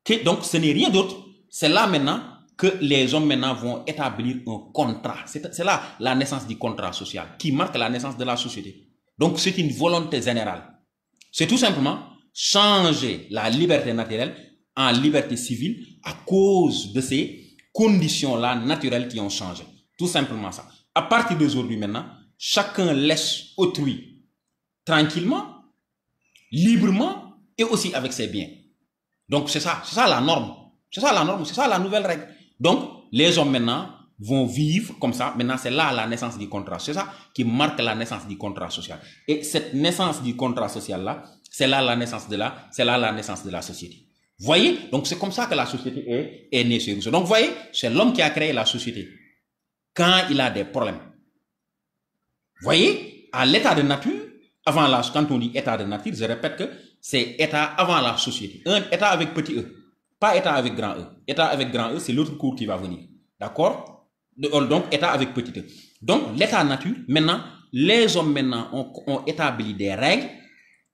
que, donc ce n'est rien d'autre, c'est là maintenant que les hommes maintenant vont établir un contrat. C'est là la naissance du contrat social qui marque la naissance de la société. Donc c'est une volonté générale. C'est tout simplement changer la liberté naturelle en liberté civile à cause de ces conditions-là naturelles qui ont changé. Tout simplement ça. À partir d'aujourd'hui maintenant, chacun laisse autrui tranquillement, librement, et aussi avec ses biens. Donc c'est ça la norme. C'est ça la norme, c'est ça la nouvelle règle. Donc les hommes maintenant vont vivre comme ça. Maintenant c'est là la naissance du contrat. C'est ça qui marque la naissance du contrat social. Et cette naissance du contrat social là, c'est là la naissance de la société. Vous voyez? Donc c'est comme ça que la société est née chez Rousseau. Donc vous voyez, c'est l'homme qui a créé la société. Quand il a des problèmes. Vous voyez? À l'état de nature, quand on dit état de nature, je répète que c'est état avant la société. Un état avec petit e, pas état avec grand e. État avec grand e, c'est l'autre cours qui va venir. D'accord? Donc, état avec petit e. Donc, l'état nature, maintenant, les hommes maintenant ont établi des règles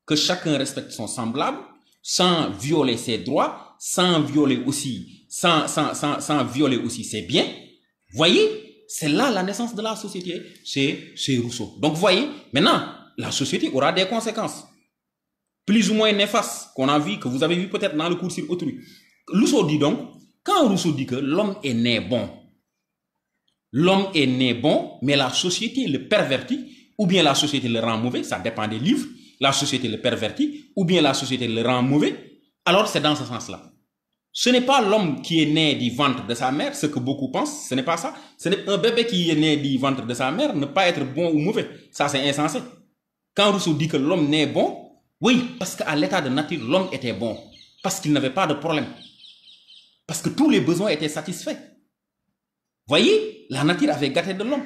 que chacun respecte son semblable, sans violer ses droits, sans violer aussi ses biens. Vous voyez? C'est là la naissance de la société. C'est Rousseau. Donc, vous voyez, maintenant, la société aura des conséquences. Plus ou moins néfastes, que vous avez vu peut-être dans le cours sur autrui. Rousseau dit donc, quand Rousseau dit que l'homme est né bon, mais la société le pervertit, ou bien la société le rend mauvais, ça dépend des livres, la société le pervertit, ou bien la société le rend mauvais, alors c'est dans ce sens-là. Ce n'est pas l'homme qui est né du ventre de sa mère, ce que beaucoup pensent, ce n'est pas ça. Un bébé qui est né du ventre de sa mère ne peut pas être bon ou mauvais. Ça, c'est insensé. Quand Rousseau dit que l'homme naît bon, oui, parce qu'à l'état de nature, l'homme était bon. Parce qu'il n'avait pas de problème. Parce que tous les besoins étaient satisfaits. Voyez, la nature avait gâté l'homme.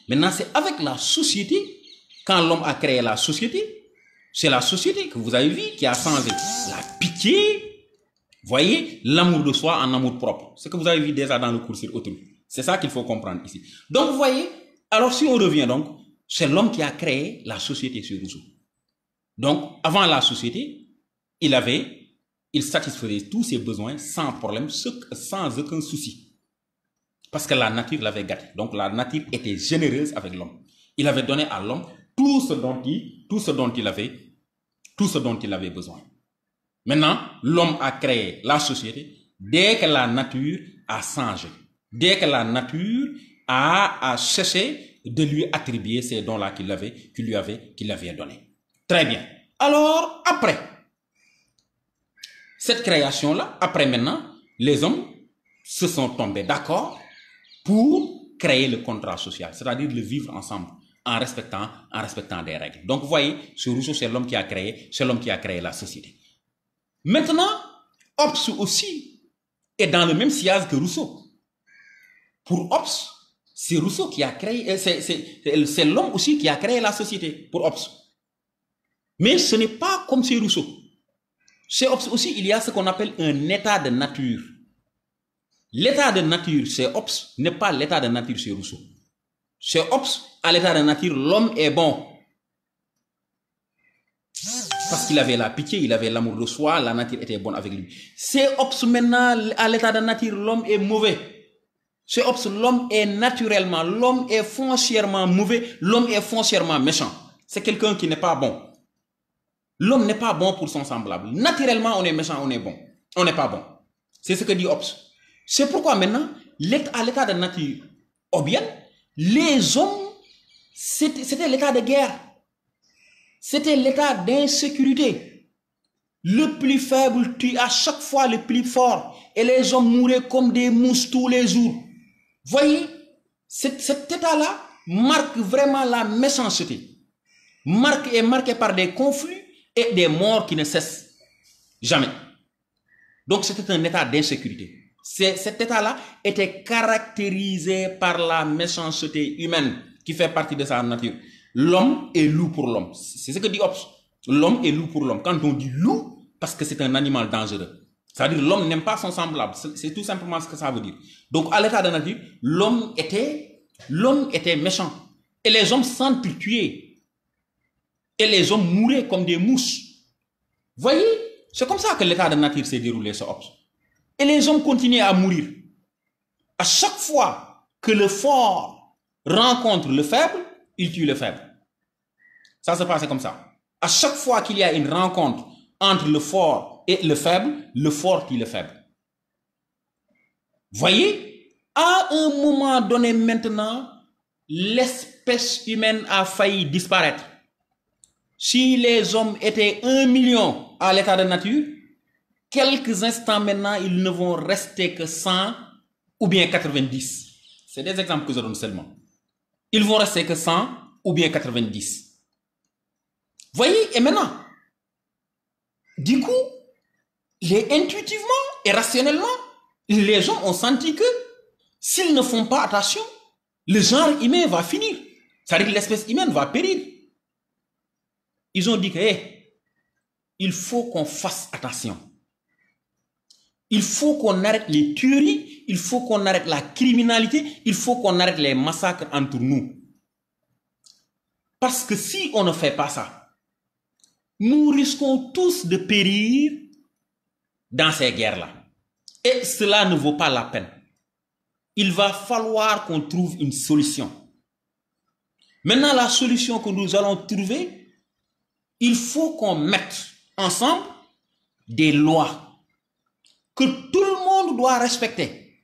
Maintenant, c'est avec la société, quand l'homme a créé la société, c'est la société que vous avez vu qui a changé la pitié, voyez, l'amour de soi en amour propre. Ce que vous avez vu déjà dans le cours sur autrui. C'est ça qu'il faut comprendre ici. Donc, vous voyez, alors si on revient donc, C'est l'homme qui a créé la société sur Rousseau. Donc, avant la société, il satisfaisait tous ses besoins sans problème, sans aucun souci. Parce que la nature l'avait gâté. Donc, la nature était généreuse avec l'homme. Il avait donné à l'homme tout ce dont il avait besoin. Maintenant, l'homme a créé la société dès que la nature a changé. Dès que la nature a cessé de lui attribuer ces dons-là qu'il lui avait donnés. Très bien. Alors, après cette création-là, après maintenant, les hommes se sont tombés d'accord pour créer le contrat social, c'est-à-dire le vivre ensemble en respectant des règles. Donc, vous voyez, ce Rousseau, c'est l'homme qui a créé la société. Maintenant, Hobbes aussi est dans le même sillage que Rousseau. Pour Hobbes, c'est Rousseau qui a créé, c'est l'homme aussi qui a créé la société, pour Hobbes. Mais ce n'est pas comme chez Rousseau. Chez Hobbes aussi, il y a ce qu'on appelle un état de nature. L'état de nature chez Hobbes n'est pas l'état de nature chez Rousseau. Chez Hobbes, à l'état de nature, l'homme est bon. Parce qu'il avait la pitié, il avait l'amour de soi, la nature était bonne avec lui. Chez Hobbes, maintenant, à l'état de nature, l'homme est mauvais. Chez Hobbes, l'homme est foncièrement mauvais, l'homme est foncièrement méchant. C'est quelqu'un qui n'est pas bon. L'homme n'est pas bon pour son semblable. Naturellement, on est méchant, on est bon. On n'est pas bon. C'est ce que dit Hobbes. C'est pourquoi maintenant, à l'état de nature hobbienne, les hommes, c'était l'état de guerre. C'était l'état d'insécurité. Le plus faible tue à chaque fois le plus fort. Et les hommes mouraient comme des mousses tous les jours. Voyez, cet état-là marque vraiment la méchanceté. Est marqué par des conflits et des morts qui ne cessent jamais. Donc c'était un état d'insécurité. Cet état-là était caractérisé par la méchanceté humaine qui fait partie de sa nature. L'homme est loup pour l'homme. C'est ce que dit Hobbes. L'homme est loup pour l'homme. Quand on dit loup, parce que c'est un animal dangereux. C'est-à-dire l'homme n'aime pas son semblable. C'est tout simplement ce que ça veut dire. Donc à l'état de nature, l'homme était méchant. Et les hommes s'entretuaient. Et les hommes mouraient comme des mousses. Voyez, c'est comme ça que l'état de nature s'est déroulé sur Hobbes. Et les hommes continuaient à mourir. À chaque fois que le fort rencontre le faible, il tue le faible. Ça se passait comme ça. À chaque fois qu'il y a une rencontre entre le fort et le fort tue le faible. Voyez, à un moment donné maintenant, l'espèce humaine a failli disparaître. Si les hommes étaient 1 million à l'état de nature, quelques instants maintenant, ils ne vont rester que 100 ou bien 90. C'est des exemples que je donne seulement. Ils vont rester que 100 ou bien 90. Voyez, et maintenant, du coup, intuitivement et rationnellement, les gens ont senti que s'ils ne font pas attention, le genre humain va finir. C'est-à-dire que l'espèce humaine va périr. Ils ont dit que, il faut qu'on fasse attention. Il faut qu'on arrête les tueries, il faut qu'on arrête la criminalité, il faut qu'on arrête les massacres entre nous. Parce que si on ne fait pas ça, nous risquons tous de périr dans ces guerres-là. Et cela ne vaut pas la peine. Il va falloir qu'on trouve une solution. Maintenant, la solution que nous allons trouver, il faut qu'on mette ensemble des lois que tout le monde doit respecter.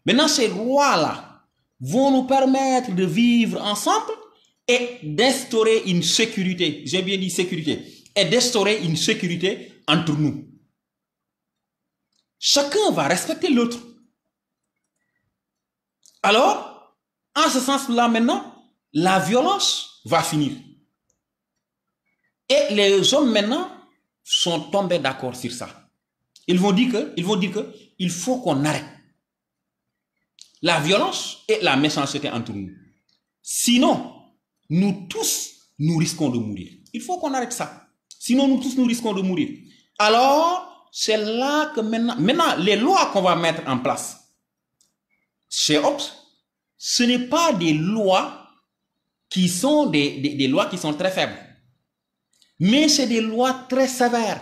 Maintenant, ces lois-là vont nous permettre de vivre ensemble et d'instaurer une sécurité. J'ai bien dit sécurité. Et d'instaurer une sécurité entre nous. Chacun va respecter l'autre. Alors, en ce sens-là maintenant, la violence va finir. Et les hommes maintenant sont tombés d'accord sur ça. Ils vont dire que il faut qu'on arrête la violence et la méchanceté entre nous. Sinon, nous tous, nous risquons de mourir. Il faut qu'on arrête ça. Sinon, nous tous, nous risquons de mourir. Alors, c'est là que maintenant, les lois qu'on va mettre en place chez Hobbes, ce n'est pas des lois qui sont des lois qui sont très faibles. Mais c'est des lois très sévères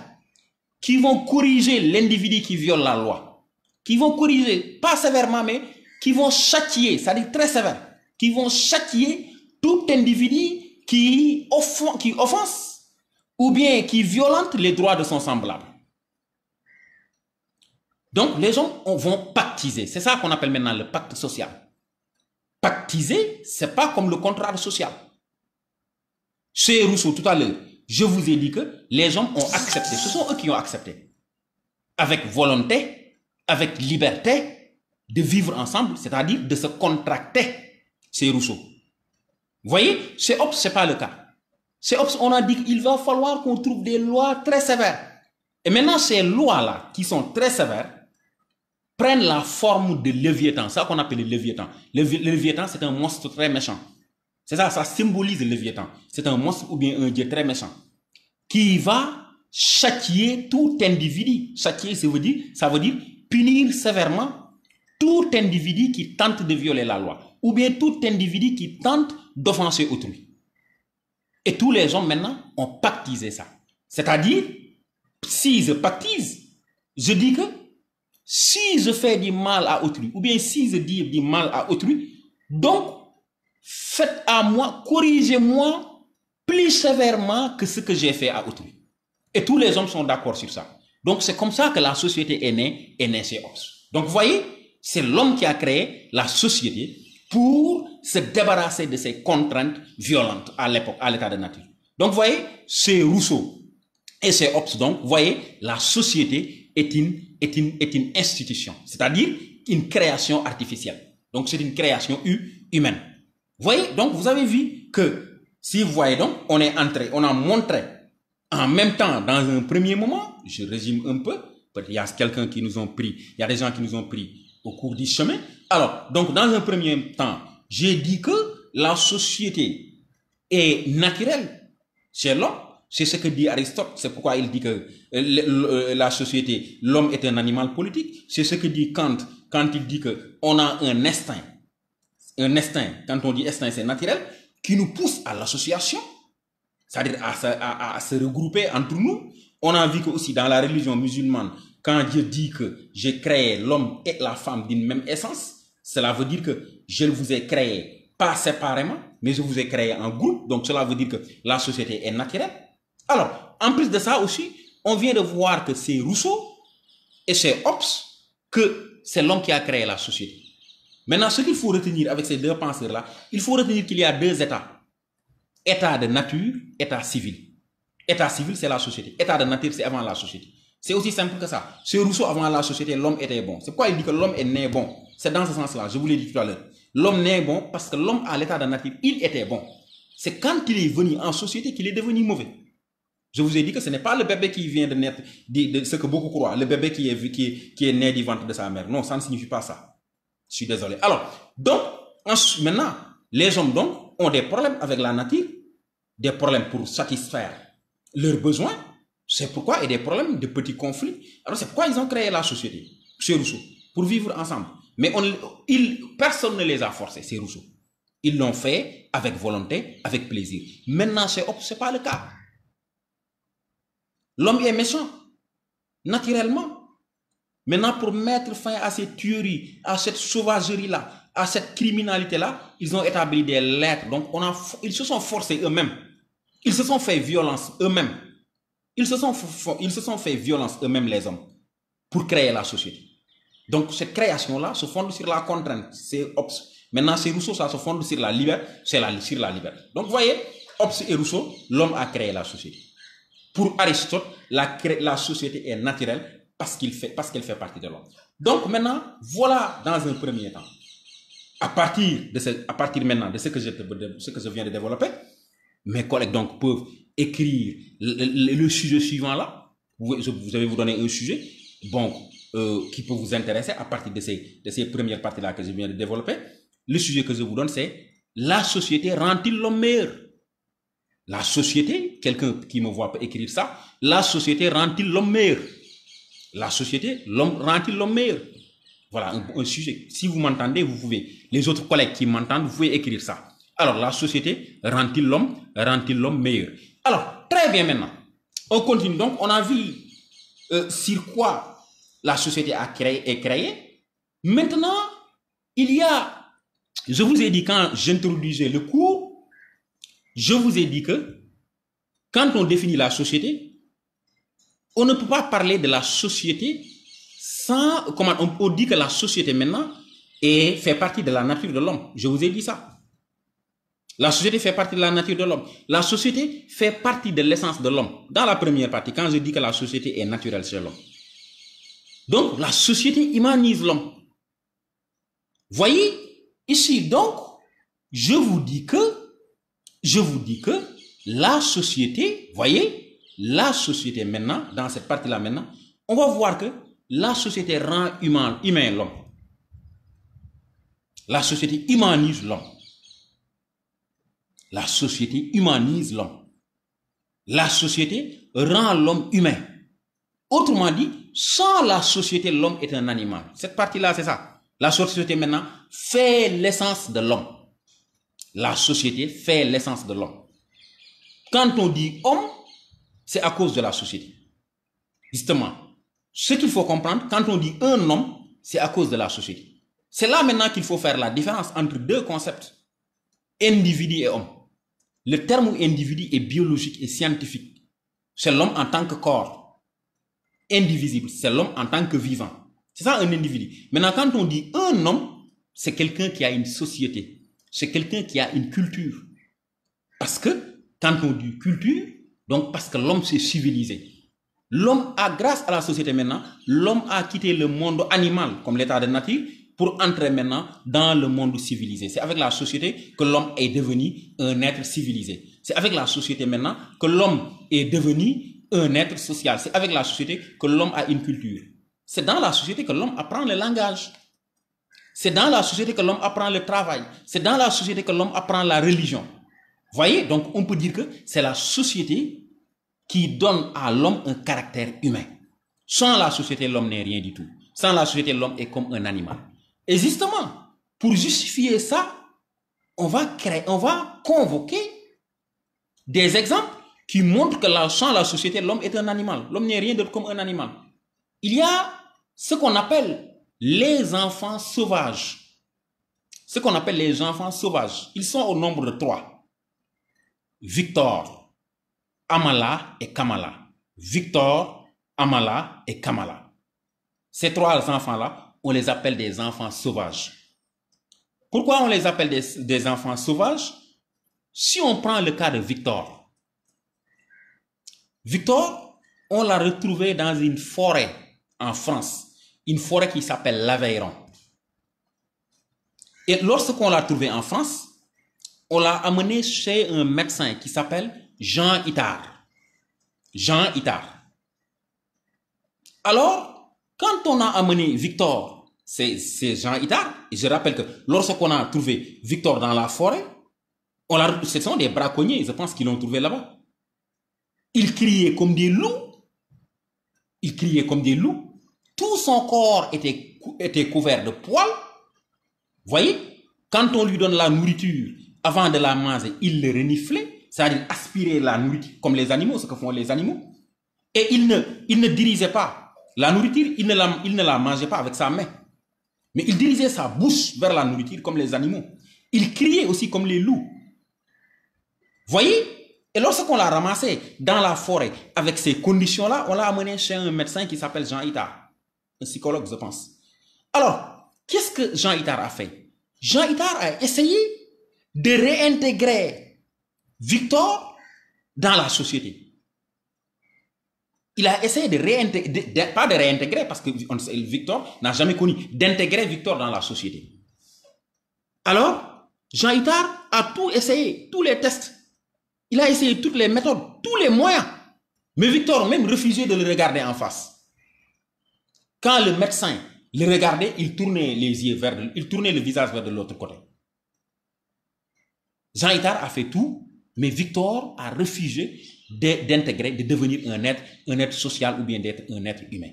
qui vont corriger l'individu qui viole la loi. Qui vont corriger, pas sévèrement, mais qui vont châtier, c'est-à-dire très sévère, qui vont châtier tout individu qui offense ou bien qui violente les droits de son semblable. Donc, les gens vont pactiser. C'est ça qu'on appelle maintenant le pacte social. Pactiser, c'est pas comme le contrat social. Chez Rousseau, tout à l'heure, je vous ai dit que les gens ont accepté. Ce sont eux qui ont accepté. Avec volonté, avec liberté, de vivre ensemble, c'est-à-dire de se contracter. C'est Rousseau. Vous voyez, chez Hobbes, ce n'est pas le cas. Chez Hobbes, on a dit qu'il va falloir qu'on trouve des lois très sévères. Et maintenant, ces lois-là, qui sont très sévères, prennent la forme de Léviathan. C'est ça qu'on appelle le Léviathan. Le Léviathan, c'est un monstre très méchant. C'est ça, ça symbolise le Léviathan. C'est un monstre ou bien un dieu très méchant qui va châtier tout individu. Châtier, ça veut dire punir sévèrement tout individu qui tente de violer la loi ou bien tout individu qui tente d'offenser autrui. Et tous les gens maintenant ont pactisé ça. C'est-à-dire, si je pactise, je dis que si je fais du mal à autrui ou bien si je dis du mal à autrui, donc faites à moi, corrigez-moi plus sévèrement que ce que j'ai fait à autrui. Et tous les hommes sont d'accord sur ça. Donc c'est comme ça que la société est née chez Hobbes. Donc vous voyez, c'est l'homme qui a créé la société pour se débarrasser de ces contraintes violentes à l'époque, à l'état de nature. Donc vous voyez, c'est Rousseau et c'est Hobbes. Donc vous voyez, la société est une institution, c'est-à-dire une création artificielle. Donc c'est une création humaine. Vous voyez, donc vous avez vu que, si vous voyez donc, on a montré en même temps, dans un premier moment, je résume un peu, il y a quelqu'un qui nous ont pris, il y a des gens qui nous ont pris au cours du chemin. Alors, donc dans un premier temps, j'ai dit que la société est naturelle chez l'homme. C'est ce que dit Aristote, c'est pourquoi il dit que la société, l'homme est un animal politique. C'est ce que dit Kant quand il dit qu'on a un instinct. Un instinct, quand on dit instinct, c'est naturel, qui nous pousse à l'association, c'est-à-dire à se regrouper entre nous. On a vu que aussi dans la religion musulmane, quand Dieu dit que j'ai créé l'homme et la femme d'une même essence, cela veut dire que je vous ai créé pas séparément, mais je vous ai créé en groupe. Donc cela veut dire que la société est naturelle. Alors, en plus de ça aussi, on vient de voir que c'est Rousseau et c'est Hobbes que c'est l'homme qui a créé la société. Maintenant, ce qu'il faut retenir avec ces deux penseurs-là, il faut retenir qu'il y a deux états. État de nature, état civil. État civil, c'est la société. État de nature, c'est avant la société. C'est aussi simple que ça. Chez Rousseau, avant la société, l'homme était bon. C'est pourquoi il dit que l'homme est né bon. C'est dans ce sens-là, je vous l'ai dit tout à l'heure. L'homme naît bon parce que l'homme, à l'état de nature, il était bon. C'est quand il est venu en société qu'il est devenu mauvais. Je vous ai dit que ce n'est pas le bébé qui vient de naître, de ce que beaucoup croient, le bébé qui est né du ventre de sa mère. Non, ça ne signifie pas ça. Je suis désolé. Alors, donc, maintenant, les hommes donc ont des problèmes avec la nature, des problèmes pour satisfaire leurs besoins. C'est pourquoi il y a des problèmes de petits conflits. Alors, c'est pourquoi ils ont créé la société, chez Rousseau, pour vivre ensemble. Mais personne ne les a forcés, c'est Rousseau. Ils l'ont fait avec volonté, avec plaisir. Maintenant, chez Hobbes, ce n'est pas le cas. L'homme est méchant, naturellement. Maintenant, pour mettre fin à ces tueries, à cette sauvagerie-là, à cette criminalité-là, ils ont établi des lettres. Donc, ils se sont forcés eux-mêmes. Ils se sont fait violence eux-mêmes. Ils se sont fait violence eux-mêmes, les hommes, pour créer la société. Donc, cette création-là se fonde sur la contrainte. C'est Hobbes. Maintenant, c'est Rousseau, ça se fonde sur la liberté. C'est sur la liberté. Donc, vous voyez, Hobbes et Rousseau, l'homme a créé la société. Pour Aristote, la société est naturelle parce qu'elle fait partie de l'homme. Donc maintenant, voilà dans un premier temps. À partir maintenant de ce que je viens de développer, mes collègues donc peuvent écrire le sujet suivant là. Je vais vous donner un sujet qui peut vous intéresser à partir de ces premières parties là que je viens de développer. Le sujet que je vous donne, c'est la société rend-il l'homme meilleur? La société, quelqu'un qui me voit peut écrire ça, la société rend-il l'homme meilleur? La société, rend-il l'homme meilleur? Voilà un sujet. Si vous m'entendez, vous pouvez. Les autres collègues qui m'entendent, vous pouvez écrire ça. Alors, la société rend-il l'homme meilleur? Alors, très bien maintenant. On continue. Donc, on a vu sur quoi la société est créée. Maintenant, il y a, je vous ai dit quand j'introduisais le cours, je vous ai dit que quand on définit la société, on ne peut pas parler de la société sans, comment on dit que la société maintenant fait partie de la nature de l'homme. Je vous ai dit ça. La société fait partie de la nature de l'homme. La société fait partie de l'essence de l'homme. Dans la première partie, quand je dis que la société est naturelle chez l'homme. Donc, la société humanise l'homme. Voyez, ici, donc, je vous dis que la société, voyez, la société maintenant, dans cette partie-là maintenant, on va voir que la société rend humain l'homme. La société humanise l'homme. La société humanise l'homme. La société rend l'homme humain. Autrement dit, sans la société, l'homme est un animal. Cette partie-là, c'est ça. La société maintenant fait l'essence de l'homme. La société fait l'essence de l'homme. Quand on dit homme, c'est à cause de la société. Justement, ce qu'il faut comprendre, quand on dit un homme, c'est à cause de la société. C'est là maintenant qu'il faut faire la différence entre deux concepts, individu et homme. Le terme individu est biologique et scientifique. C'est l'homme en tant que corps, indivisible. C'est l'homme en tant que vivant. C'est ça un individu. Maintenant, quand on dit un homme, c'est quelqu'un qui a une société. C'est quelqu'un qui a une culture. Parce que, quand on dit culture, donc parce que l'homme s'est civilisé. L'homme a, grâce à la société maintenant, l'homme a quitté le monde animal, comme l'état de nature, pour entrer maintenant dans le monde civilisé. C'est avec la société que l'homme est devenu un être civilisé. C'est avec la société maintenant que l'homme est devenu un être social. C'est avec la société que l'homme a une culture. C'est dans la société que l'homme apprend le langage. C'est dans la société que l'homme apprend le travail. C'est dans la société que l'homme apprend la religion. Voyez, donc on peut dire que c'est la société qui donne à l'homme un caractère humain. Sans la société, l'homme n'est rien du tout. Sans la société, l'homme est comme un animal. Et justement, pour justifier ça, on va convoquer des exemples qui montrent que sans la société, l'homme est un animal. L'homme n'est rien d'autre comme un animal. Il y a ce qu'on appelle les enfants sauvages. Ce qu'on appelle les enfants sauvages. Ils sont au nombre de 3. Victor, Amala et Kamala. Victor, Amala et Kamala. Ces 3 enfants-là, on les appelle des enfants sauvages. Pourquoi on les appelle des enfants sauvages? Si on prend le cas de Victor, Victor, on l'a retrouvé dans une forêt en France, une forêt qui s'appelle l'Aveyron. Et lorsqu'on l'a trouvé en France, on l'a amené chez un médecin qui s'appelle Jean Itard. Jean Itard. Alors, quand on a amené Victor, c'est Jean Itard, et je rappelle que lorsqu'on a trouvé Victor dans la forêt, ce sont des braconniers, je pense qu'ils l'ont trouvé là-bas. Il criait comme des loups. Il criait comme des loups. Tout son corps était couvert de poils. Voyez, quand on lui donne la nourriture, avant de la manger, il le reniflait, c'est-à-dire aspirer la nourriture, comme les animaux, ce que font les animaux. Et il ne dirigeait pas la nourriture, il ne la mangeait pas avec sa main. Mais il dirigeait sa bouche vers la nourriture comme les animaux. Il criait aussi comme les loups. Voyez? Et lorsqu'on l'a ramassé dans la forêt avec ces conditions-là, on l'a amené chez un médecin qui s'appelle Jean Itard. Un psychologue, je pense. Alors, qu'est-ce que Jean Itard a fait? Jean Itard a essayé de réintégrer Victor dans la société. Il a essayé de réintégrer, pas de réintégrer, parce que Victor n'a jamais connu, d'intégrer Victor dans la société. Alors, Jean Itard a tout essayé, tous les tests. Il a essayé toutes les méthodes, tous les moyens. Mais Victor même refusait de le regarder en face. Quand le médecin le regardait, il tournait le visage vers de l'autre côté. Jean Itard a fait tout, mais Victor a refusé d'intégrer, de devenir un être social ou bien d'être un être humain.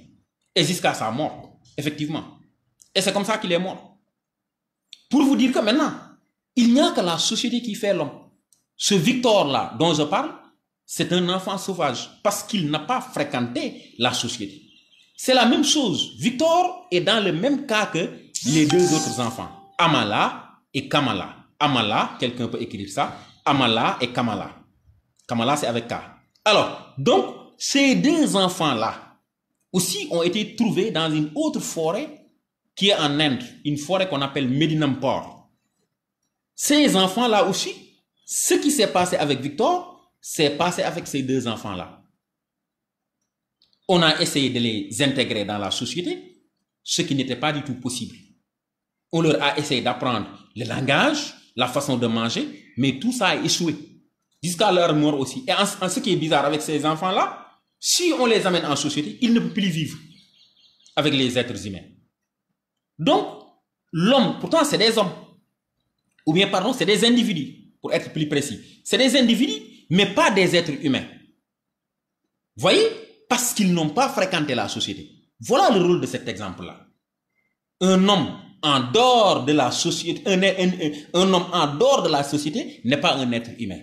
Et jusqu'à sa mort, effectivement. Et c'est comme ça qu'il est mort. Pour vous dire que maintenant, Il n'y a que la société qui fait l'homme. Ce Victor-là dont je parle, c'est un enfant sauvage parce qu'il n'a pas fréquenté la société. C'est la même chose. Victor est dans le même cas que les deux autres enfants, Amala et Kamala. Amala, quelqu'un peut écrire ça, Amala et Kamala. Kamala, c'est avec K. Alors, donc, ces deux enfants-là aussi ont été trouvés dans une autre forêt qui est en Inde, une forêt qu'on appelle Medinampur. Ces enfants-là aussi, ce qui s'est passé avec Victor, s'est passé avec ces deux enfants-là. On a essayé de les intégrer dans la société, ce qui n'était pas du tout possible. On leur a essayé d'apprendre le langage, la façon de manger, mais tout ça a échoué. Jusqu'à leur mort aussi. Et en ce qui est bizarre avec ces enfants-là, si on les amène en société, ils ne peuvent plus vivre avec les êtres humains. Donc, l'homme, pourtant c'est des hommes. Ou bien, pardon, c'est des individus, pour être plus précis. C'est des individus, mais pas des êtres humains. Vous voyez? Parce qu'ils n'ont pas fréquenté la société. Voilà le rôle de cet exemple-là. Un homme en dehors de la société, un homme en dehors de la société n'est pas un être humain.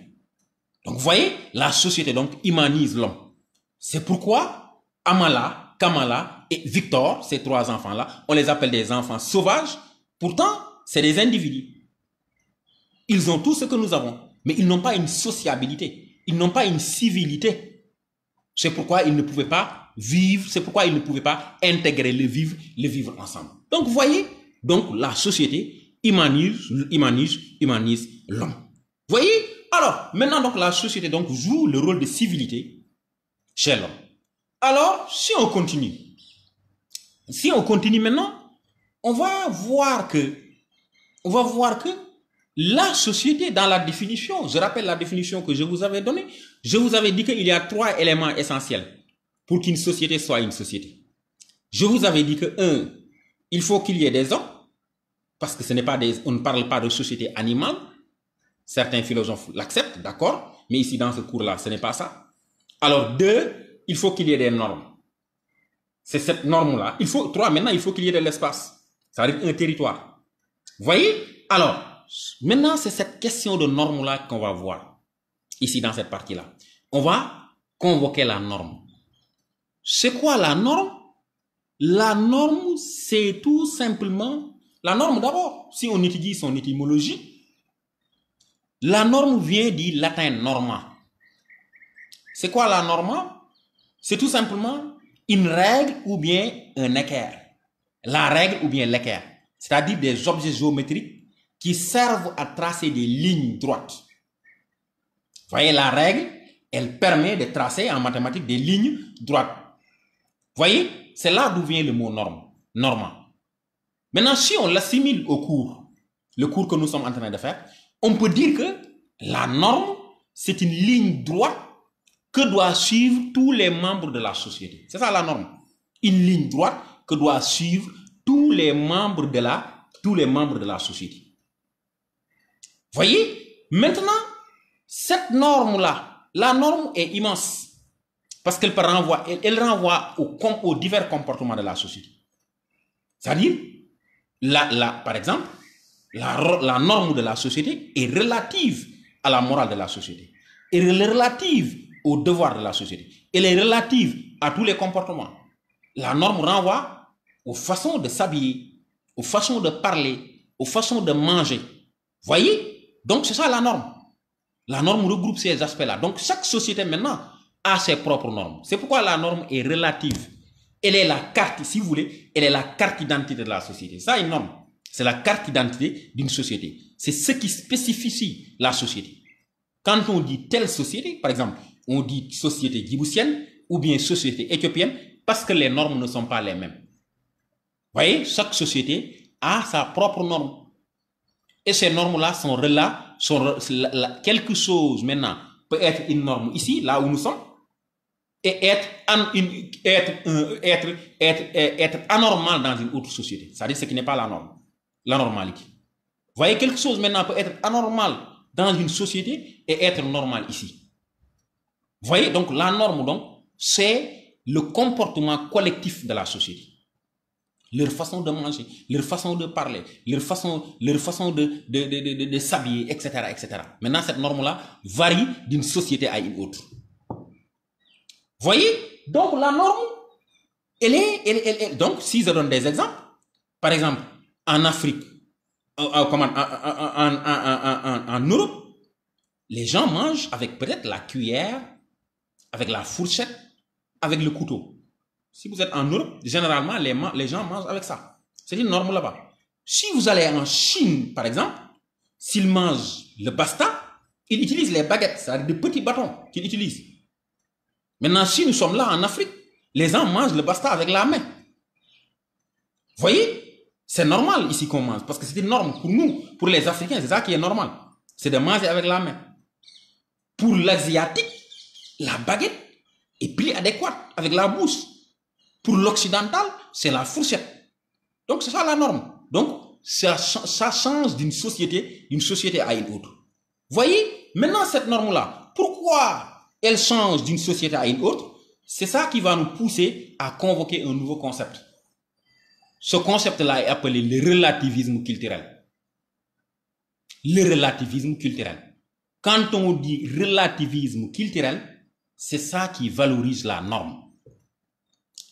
Donc, vous voyez, la société donc humanise l'homme. C'est pourquoi Amala, Kamala et Victor, ces trois enfants-là, on les appelle des enfants sauvages. Pourtant, c'est des individus. Ils ont tout ce que nous avons, mais ils n'ont pas une sociabilité. Ils n'ont pas une civilité. C'est pourquoi ils ne pouvaient pas vivre, c'est pourquoi ils ne pouvaient pas intégrer le vivre ensemble. Donc, vous voyez, donc la société humanise l'homme. Vous voyez? Alors, maintenant, donc, la société donc, joue le rôle de civilité chez l'homme. Alors, si on continue maintenant, on va voir que la société, dans la définition, je rappelle la définition que je vous avais donnée, je vous avais dit qu'il y a 3 éléments essentiels pour qu'une société soit une société. Je vous avais dit que, 1, il faut qu'il y ait des hommes, parce que on ne parle pas de société animale. Certains philosophes l'acceptent, d'accord, mais ici dans ce cours-là, ce n'est pas ça. Alors 2, il faut qu'il y ait des normes. C'est cette norme-là. 3, maintenant, il faut qu'il y ait de l'espace. Ça veut dire un territoire. Vous voyez? Alors, maintenant, c'est cette question de norme-là qu'on va voir, ici dans cette partie-là. On va convoquer la norme. C'est quoi la norme? La norme, c'est tout simplement... La norme d'abord, si on étudie son étymologie, la norme vient du latin norma. C'est quoi la norma? C'est tout simplement une règle ou bien un équerre. La règle ou bien l'équerre. C'est-à-dire des objets géométriques qui servent à tracer des lignes droites. Vous voyez, la règle, elle permet de tracer en mathématiques des lignes droites. Vous voyez, c'est là d'où vient le mot norme, norma. Maintenant, si on l'assimile au cours, le cours que nous sommes en train de faire, on peut dire que la norme, c'est une ligne droite que doivent suivre tous les membres de la société. C'est ça la norme. Une ligne droite que doivent suivre tous les membres de la société. Voyez, maintenant, cette norme-là, la norme est immense parce qu'elle renvoie aux divers comportements de la société. C'est-à-dire, par exemple, la norme de la société est relative à la morale de la société. Elle est relative aux devoirs de la société. Elle est relative à tous les comportements. La norme renvoie aux façons de s'habiller, aux façons de parler, aux façons de manger. Voyez? Donc, c'est ça la norme. La norme regroupe ces aspects-là. Donc, chaque société maintenant a ses propres normes. C'est pourquoi la norme est relative. Elle est la carte, si vous voulez, elle est la carte d'identité de la société. Ça, une norme. C'est la carte d'identité d'une société. C'est ce qui spécifie la société. Quand on dit telle société, par exemple, on dit société djiboutienne ou bien société éthiopienne parce que les normes ne sont pas les mêmes. Vous voyez, chaque société a sa propre norme. Et ces normes-là sont quelque chose maintenant peut être une norme ici, là où nous sommes, et être anormal dans une autre société. C'est-à-dire ce qui n'est pas la norme, la normalité. Vous voyez, quelque chose maintenant peut être anormal dans une société et être normal ici. Vous voyez, donc la norme, donc, c'est le comportement collectif de la société. leur façon de manger, leur façon de parler, leur façon de s'habiller, etc., etc. Maintenant, cette norme-là varie d'une société à une autre. Voyez? Donc, la norme, donc, si je donne des exemples, par exemple, en Afrique, en Europe, les gens mangent avec peut-être la cuillère, avec la fourchette, avec le couteau. Si vous êtes en Europe, généralement, les gens mangent avec ça. C'est une norme là-bas. Si vous allez en Chine, par exemple, s'ils mangent le basta, ils utilisent les baguettes, c'est-à-dire des petits bâtons qu'ils utilisent. Maintenant, si nous sommes là en Afrique, les gens mangent le basta avec la main. Vous voyez? C'est normal ici qu'on mange, parce que c'est une norme pour nous, pour les Africains, c'est ça qui est normal. C'est de manger avec la main. Pour l'Asiatique, la baguette est plus adéquate avec la bouche. Pour l'occidental, c'est la fourchette. Donc, c'est ça la norme. Donc, ça change d'une société à une autre. Voyez, maintenant cette norme-là, pourquoi elle change d'une société à une autre? C'est ça qui va nous pousser à convoquer un nouveau concept. Ce concept-là est appelé le relativisme culturel. Le relativisme culturel. Quand on dit relativisme culturel, c'est ça qui valorise la norme.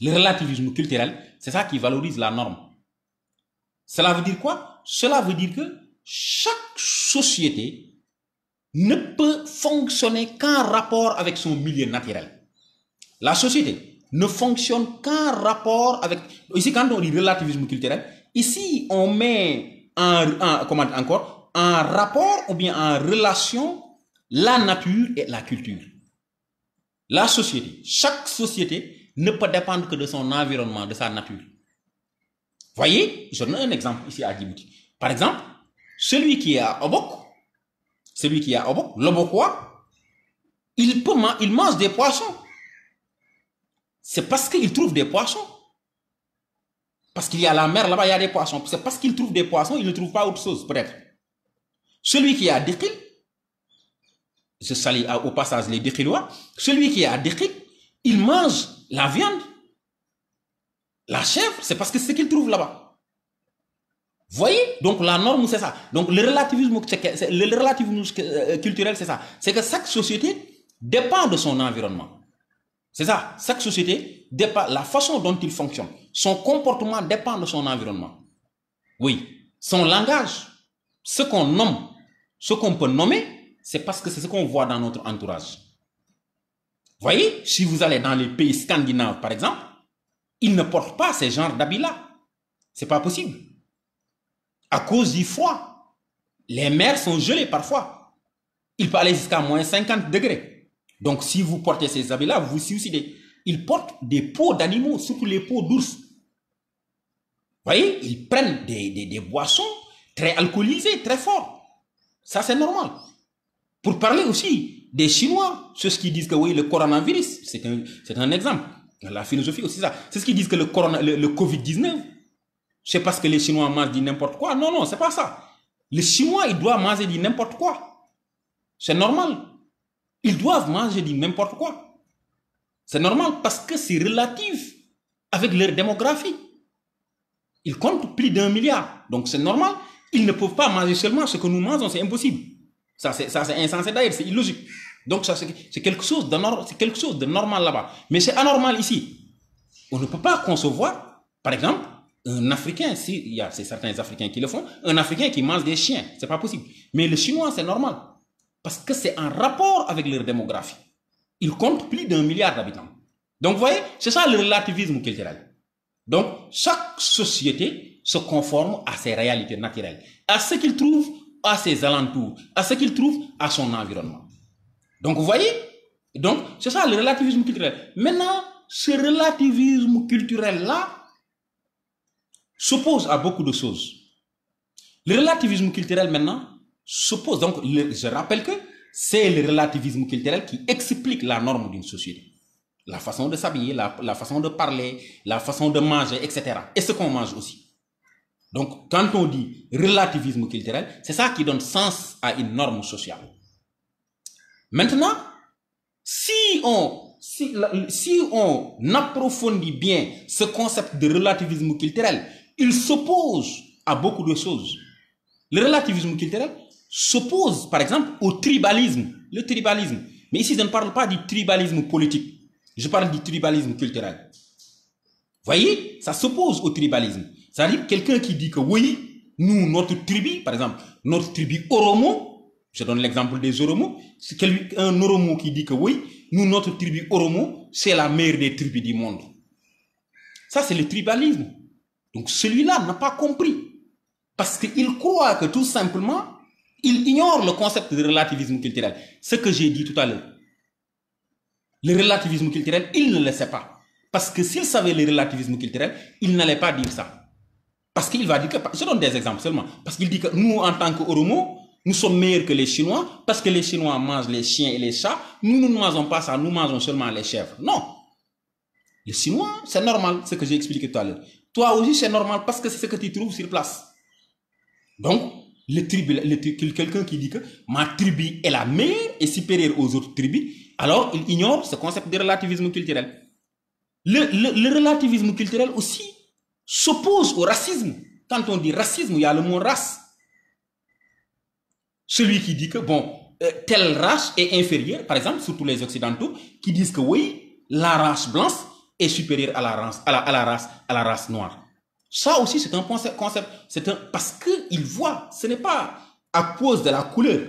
Le relativisme culturel, c'est ça qui valorise la norme. Cela veut dire quoi? Cela veut dire que chaque société ne peut fonctionner qu'en rapport avec son milieu naturel. La société ne fonctionne qu'en rapport avec... Ici, quand on dit relativisme culturel, ici, on met en rapport ou bien en relation la nature et la culture. La société, chaque société ne peut dépendre que de son environnement, de sa nature. Voyez, je donne un exemple ici à Djibouti. Par exemple, celui qui est à Obok, l'Obokois, il mange des poissons. C'est parce qu'il trouve des poissons. Parce qu'il y a la mer là-bas, il y a des poissons. C'est parce qu'il trouve des poissons, il ne trouve pas autre chose, peut-être. Celui qui est à Dekil, je salue au passage les Dekilois, celui qui est à Dekil, il mange la viande, la chèvre, c'est parce que c'est ce qu'il trouve là-bas. Voyez? Donc la norme, c'est ça. Donc le relativisme culturel, c'est ça. C'est que chaque société dépend de son environnement. C'est ça. Chaque société dépend, la façon dont il fonctionne, son comportement dépend de son environnement. Oui. Son langage, ce qu'on nomme, ce qu'on peut nommer, c'est parce que c'est ce qu'on voit dans notre entourage. Voyez, si vous allez dans les pays scandinaves, par exemple, ils ne portent pas ces genres d'habits-là. C'est pas possible. À cause du froid. Les mers sont gelées parfois. Il peut aller jusqu'à moins 50 degrés. Donc, si vous portez ces habits-là, vous vous suicidez. Ils portent des peaux d'animaux, surtout les peaux d'ours. Voyez, ils prennent des boissons très alcoolisées, très fortes. Ça, c'est normal. Pour parler aussi des Chinois, ceux qui disent que oui, le coronavirus, c'est un exemple. La philosophie aussi, ça. C'est ce qui disent que le Covid-19, c'est parce que les Chinois mangent du n'importe quoi. Non, non, c'est pas ça. Les Chinois, ils doivent manger du n'importe quoi. C'est normal. Ils doivent manger du n'importe quoi. C'est normal parce que c'est relatif avec leur démographie. Ils comptent plus d'1 milliard. Donc c'est normal. Ils ne peuvent pas manger seulement ce que nous mangeons. C'est impossible. Ça, c'est insensé d'ailleurs. C'est illogique. Donc ça, c'est quelque chose de normal là-bas. Mais c'est anormal ici. On ne peut pas concevoir, par exemple, un Africain, c'est certains Africains qui le font, un Africain qui mange des chiens. C'est pas possible. Mais le Chinois, c'est normal. Parce que c'est en rapport avec leur démographie. Ils comptent plus d'1 milliard d'habitants. Donc, vous voyez, c'est ça le relativisme culturel. Donc, chaque société se conforme à ses réalités naturelles, à ce qu'il trouve à ses alentours, à ce qu'il trouve à son environnement. Donc, vous voyez, donc c'est ça le relativisme culturel. Maintenant, ce relativisme culturel-là s'oppose à beaucoup de choses. Le relativisme culturel, maintenant, s'oppose. Donc, je rappelle que c'est le relativisme culturel qui explique la norme d'une société. La façon de s'habiller, la façon de parler, la façon de manger, etc. Et ce qu'on mange aussi. Donc, quand on dit relativisme culturel, c'est ça qui donne sens à une norme sociale. Maintenant, si on si on approfondit bien ce concept de relativisme culturel, il s'oppose à beaucoup de choses. Le relativisme culturel s'oppose, par exemple, au tribalisme. Le tribalisme. Mais ici, je ne parle pas du tribalisme politique. Je parle du tribalisme culturel. Vous voyez, ça s'oppose au tribalisme. C'est-à-dire quelqu'un qui dit que oui, nous, notre tribu, par exemple, notre tribu Oromo, je donne l'exemple des Oromo, c'est un Oromo qui dit que oui, nous, notre tribu Oromo, c'est la meilleure des tribus du monde. Ça, c'est le tribalisme. Donc, celui-là n'a pas compris. Parce qu'il croit que tout simplement, il ignore le concept de relativisme culturel. Ce que j'ai dit tout à l'heure. Le relativisme culturel, il ne le sait pas. Parce que s'il savait le relativisme culturel, il n'allait pas dire ça. Parce qu'il va dire que... Je donne des exemples seulement. Parce qu'il dit que nous, en tant qu'Oromo, nous sommes meilleurs que les Chinois, parce que les Chinois mangent les chiens et les chats. Nous ne mangeons pas ça, nous mangeons seulement les chèvres. Non. Les Chinois, c'est normal, ce que j'ai expliqué tout à l'heure. Toi aussi, c'est normal, parce que c'est ce que tu trouves sur place. Donc, quelqu'un qui dit que ma tribu est la meilleure et supérieure aux autres tribus, alors il ignore ce concept de relativisme culturel. Le relativisme culturel aussi s'oppose au racisme. Quand on dit racisme, il y a le mot race. Celui qui dit que, bon, telle race est inférieure, par exemple, surtout les Occidentaux, qui disent que oui, la race blanche est supérieure à la race noire. Ça aussi, c'est un concept, parce qu'ils voient, ce n'est pas à cause de la couleur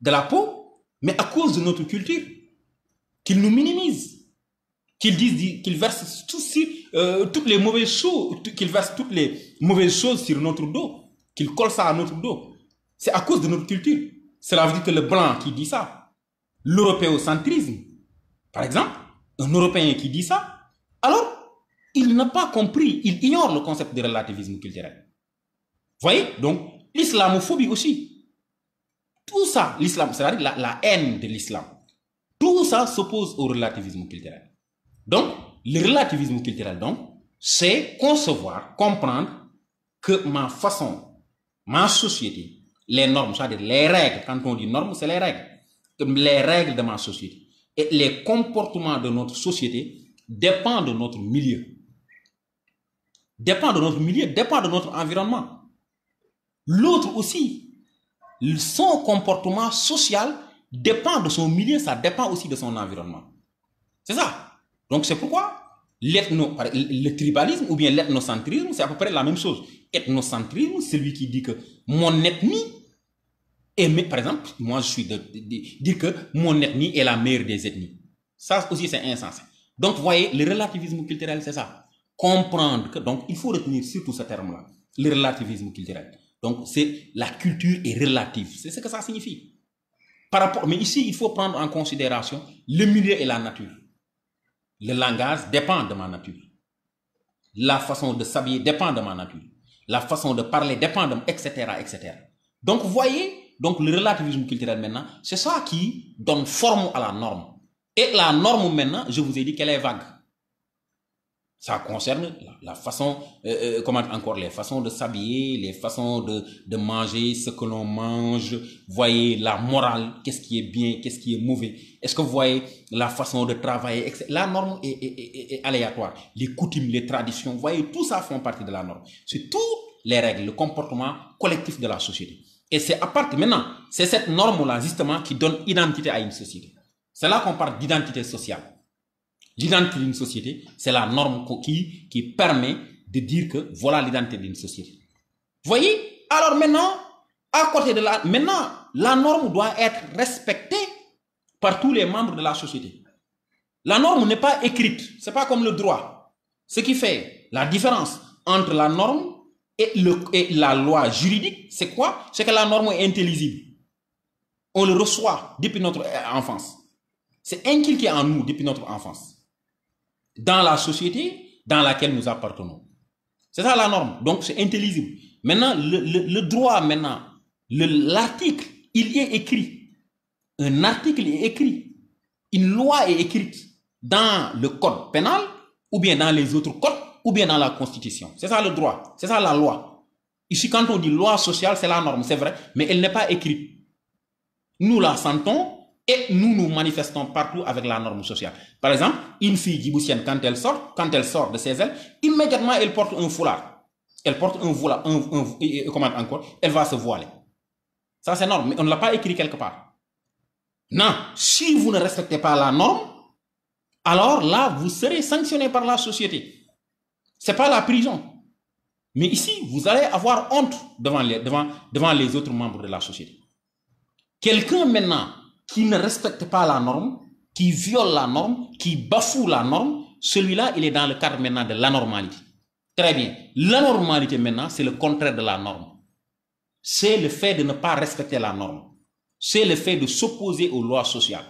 de la peau, mais à cause de notre culture, qu'ils nous minimisent. Qu'ils versent toutes les mauvaises choses, qu'ils versent toutes les mauvaises choses sur notre dos, qu'ils collent ça à notre dos. C'est à cause de notre culture. Cela veut dire que le blanc qui dit ça, l'européocentrisme, par exemple, un Européen qui dit ça, alors il n'a pas compris, il ignore le concept de relativisme culturel. Vous voyez? Donc, l'islamophobie aussi. Tout ça, l'islam, c'est-à-dire la haine de l'islam, tout ça s'oppose au relativisme culturel. Donc, le relativisme culturel, donc, c'est concevoir, comprendre que ma façon, ma société, les normes, c'est-à-dire les règles, quand on dit normes, c'est les règles de ma société. Et les comportements de notre société dépendent de notre milieu. Dépendent de notre environnement. L'autre aussi, son comportement social dépend de son milieu, ça dépend aussi de son environnement. C'est ça. Donc c'est pourquoi le tribalisme ou bien l'ethnocentrisme, c'est à peu près la même chose. Ethnocentrisme, c'est celui qui dit que mon ethnie est, par exemple, moi je suis dire que mon ethnie est la meilleure des ethnies. Ça aussi c'est insensé. Donc vous voyez, le relativisme culturel, c'est ça. Comprendre que, donc il faut retenir surtout ce terme-là, le relativisme culturel. Donc c'est la culture est relative, c'est ce que ça signifie. Mais ici, il faut prendre en considération le milieu et la nature. Le langage dépend de ma nature. La façon de s'habiller dépend de ma nature. La façon de parler dépend de... etc., etc. Donc, vous voyez, donc le relativisme culturel maintenant, c'est ça qui donne forme à la norme. Et la norme maintenant, je vous ai dit qu'elle est vague. Ça concerne la façon, comment encore, les façons de s'habiller, les façons de manger, ce que l'on mange. Vous voyez la morale, qu'est-ce qui est bien, qu'est-ce qui est mauvais. Est-ce que vous voyez la façon de travailler, etc. La norme est aléatoire. Les coutumes, les traditions, vous voyez, tout ça font partie de la norme. C'est toutes les règles, le comportement collectif de la société. Et c'est à partir, maintenant, c'est cette norme-là, justement, qui donne identité à une société. C'est là qu'on parle d'identité sociale. L'identité d'une société, c'est la norme qui permet de dire que voilà l'identité d'une société. Vous voyez? Alors maintenant, à côté de maintenant, la norme doit être respectée par tous les membres de la société. La norme n'est pas écrite, c'est pas comme le droit. Ce qui fait la différence entre la norme et la loi juridique, c'est quoi? C'est que la norme est intelligible. On le reçoit depuis notre enfance. C'est inculqué en nous depuis notre enfance. Dans la société dans laquelle nous appartenons. C'est ça la norme. Donc c'est intelligible. Maintenant, le droit, maintenant, l'article, il est écrit. Un article est écrit. Une loi est écrite dans le code pénal, ou bien dans les autres codes, ou bien dans la Constitution. C'est ça le droit. C'est ça la loi. Ici, quand on dit loi sociale, c'est la norme, c'est vrai, mais elle n'est pas écrite. Nous la sentons Et nous nous manifestons partout avec la norme sociale. Par exemple, une fille djiboutienne, quand elle sort de ses ailes, immédiatement elle porte un foulard. Elle porte un foulard, comment encore, elle va se voiler. Ça c'est norme, mais on ne l'a pas écrit quelque part. Non, si vous ne respectez pas la norme, alors là, vous serez sanctionné par la société. C'est pas la prison. Mais ici, vous allez avoir honte devant les autres membres de la société. Quelqu'un maintenant qui ne respecte pas la norme, qui viole la norme, qui bafoue la norme, celui-là, il est dans le cadre maintenant de l'anormalité. Très bien. L'anormalité maintenant, c'est le contraire de la norme. C'est le fait de ne pas respecter la norme. C'est le fait de s'opposer aux lois sociales.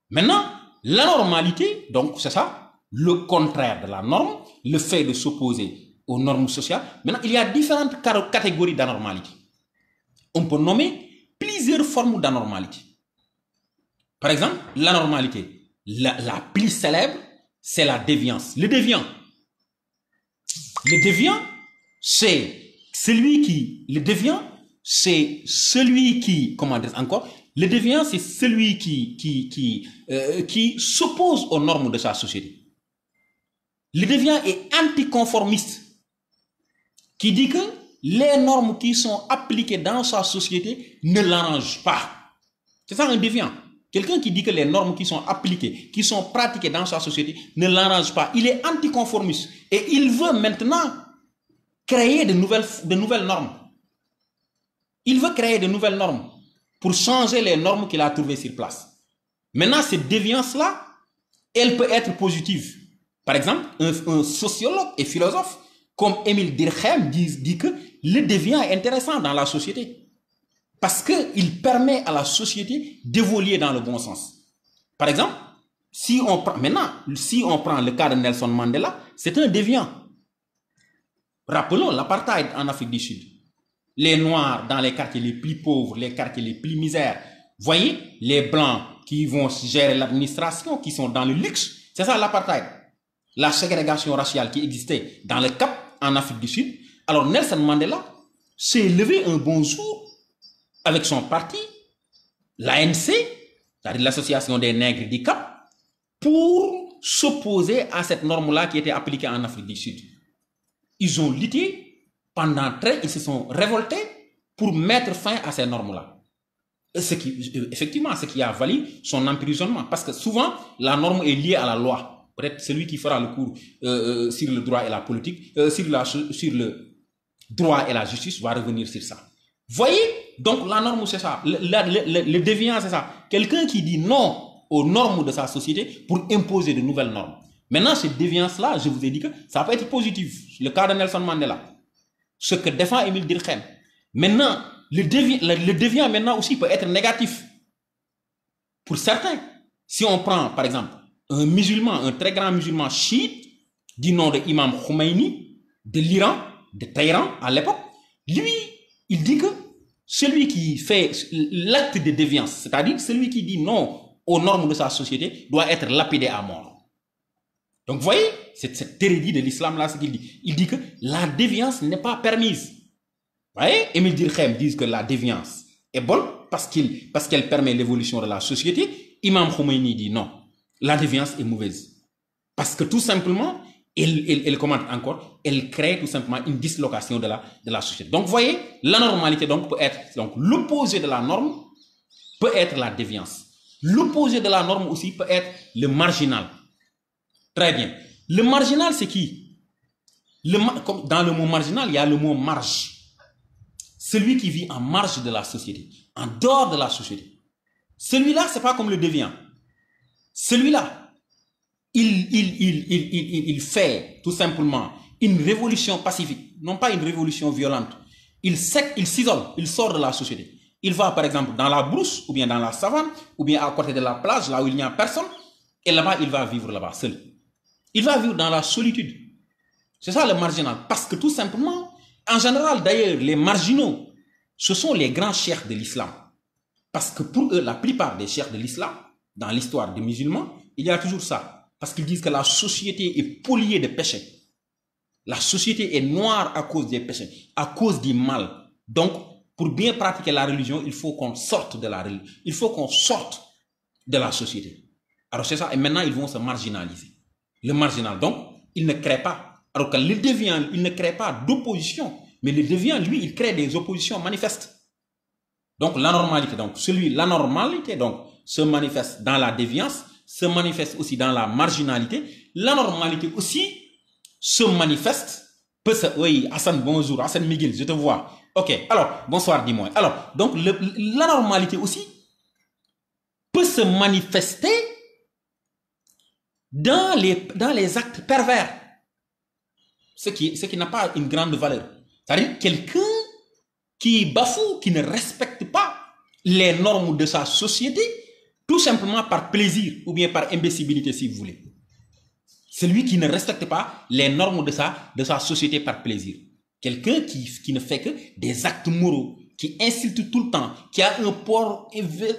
Maintenant, l'anormalité, donc c'est ça, le contraire de la norme, le fait de s'opposer aux normes sociales. Maintenant, il y a différentes catégories d'anormalité. On peut nommer plusieurs formes d'anormalité. Par exemple, l'anormalité, la plus célèbre, c'est la déviance. Le déviant, c'est celui qui, comment dire encore, le déviant, c'est celui qui s'oppose aux normes de sa société. Le déviant est anticonformiste, qui dit que les normes qui sont appliquées dans sa société ne l'arrangent pas. C'est ça un déviant. Quelqu'un qui dit que les normes qui sont appliquées, qui sont pratiquées dans sa société ne l'arrangent pas. Il est anticonformiste et il veut maintenant créer de nouvelles normes. Il veut créer de nouvelles normes pour changer les normes qu'il a trouvées sur place. Maintenant, cette déviance-là, elle peut être positive. Par exemple, un sociologue et philosophe comme Émile Durkheim dit que le déviant est intéressant dans la société parce qu'il permet à la société d'évoluer dans le bon sens. Par exemple, si on prend le cas de Nelson Mandela, c'est un déviant. Rappelons l'apartheid en Afrique du Sud. Les Noirs dans les quartiers les plus pauvres, les quartiers les plus misères. Voyez, les Blancs qui vont gérer l'administration, qui sont dans le luxe. C'est ça l'apartheid. La ségrégation raciale qui existait dans le Cap en Afrique du Sud. Alors Nelson Mandela s'est levé un bon jour avec son parti, l'ANC, c'est-à-dire l'Association des Nègres du Cap, pour s'opposer à cette norme-là qui était appliquée en Afrique du Sud. Ils ont lutté ils se sont révoltés pour mettre fin à ces normes-là. Effectivement, ce qui a valu son emprisonnement. Parce que souvent, la norme est liée à la loi. Peut-être celui qui fera le cours sur le droit et la politique, sur le droit et la justice va revenir sur ça. Voyez, donc la norme c'est ça, le déviant c'est ça. Quelqu'un qui dit non aux normes de sa société pour imposer de nouvelles normes. Maintenant, cette déviance-là, je vous ai dit que ça peut être positif. Le cas de Nelson Mandela. Ce que défend Émile Durkheim. Maintenant, le déviant maintenant aussi peut être négatif. Pour certains, si on prend par exemple un musulman, un très grand musulman chiite, du nom de Imam Khomeini, de l'Iran, de Téhéran à l'époque, lui, il dit que celui qui fait l'acte de déviance, c'est-à-dire celui qui dit non aux normes de sa société, doit être lapidé à mort. Donc, vous voyez, cette hérédie de l'islam là, ce qu'il dit. Il dit que la déviance n'est pas permise. Vous voyez, Émile Durkheim dit que la déviance est bonne parce qu'elle permet l'évolution de la société. Imam Khomeini dit non, la déviance est mauvaise. Parce que tout simplement, elle commente encore, elle crée tout simplement une dislocation de la société. Donc, vous voyez, l'anormalité donc peut être, donc l'opposé de la norme peut être la déviance. L'opposé de la norme aussi peut être le marginal. Très bien. Le marginal, c'est qui? Dans le mot marginal, il y a le mot marge. Celui qui vit en marge de la société, en dehors de la société. Celui-là, c'est pas comme le déviant. Celui-là, il fait tout simplement une révolution pacifique, non pas une révolution violente. Il s'isole, il sort de la société. Il va par exemple dans la brousse, ou bien dans la savane, ou bien à côté de la plage, là où il n'y a personne, et là-bas, il va vivre là-bas seul. Il va vivre dans la solitude. C'est ça le marginal. Parce que tout simplement, en général d'ailleurs, les marginaux, ce sont les grands cheikhs de l'islam. Parce que pour eux, la plupart des cheikhs de l'islam, dans l'histoire des musulmans, il y a toujours ça. Parce qu'ils disent que la société est polluée de péchés. La société est noire à cause des péchés, à cause du mal. Donc, pour bien pratiquer la religion, il faut qu'on sorte de la religion. Il faut qu'on sorte de la société. Alors c'est ça, et maintenant ils vont se marginaliser. Le marginal, donc, il ne crée pas. Alors que le déviant, il ne crée pas d'opposition, mais le déviant, lui, il crée des oppositions manifestes. Donc l'anormalité, donc l'anormalité donc se manifeste dans la déviance, se manifeste aussi dans la marginalité. L'anormalité aussi se manifeste. Oui, Hassan, bonjour, Hassan Miguel, je te vois. Ok, alors, bonsoir, dis-moi. Alors, donc l'anormalité aussi peut se manifester dans les actes pervers. Ce qui n'a pas une grande valeur. C'est-à-dire quelqu'un qui bafoue, qui ne respecte pas les normes de sa société, tout simplement par plaisir ou bien par imbécilité, si vous voulez. Celui qui ne respecte pas les normes de sa société par plaisir. Quelqu'un qui ne fait que des actes moraux, qui insulte tout le temps, qui a un port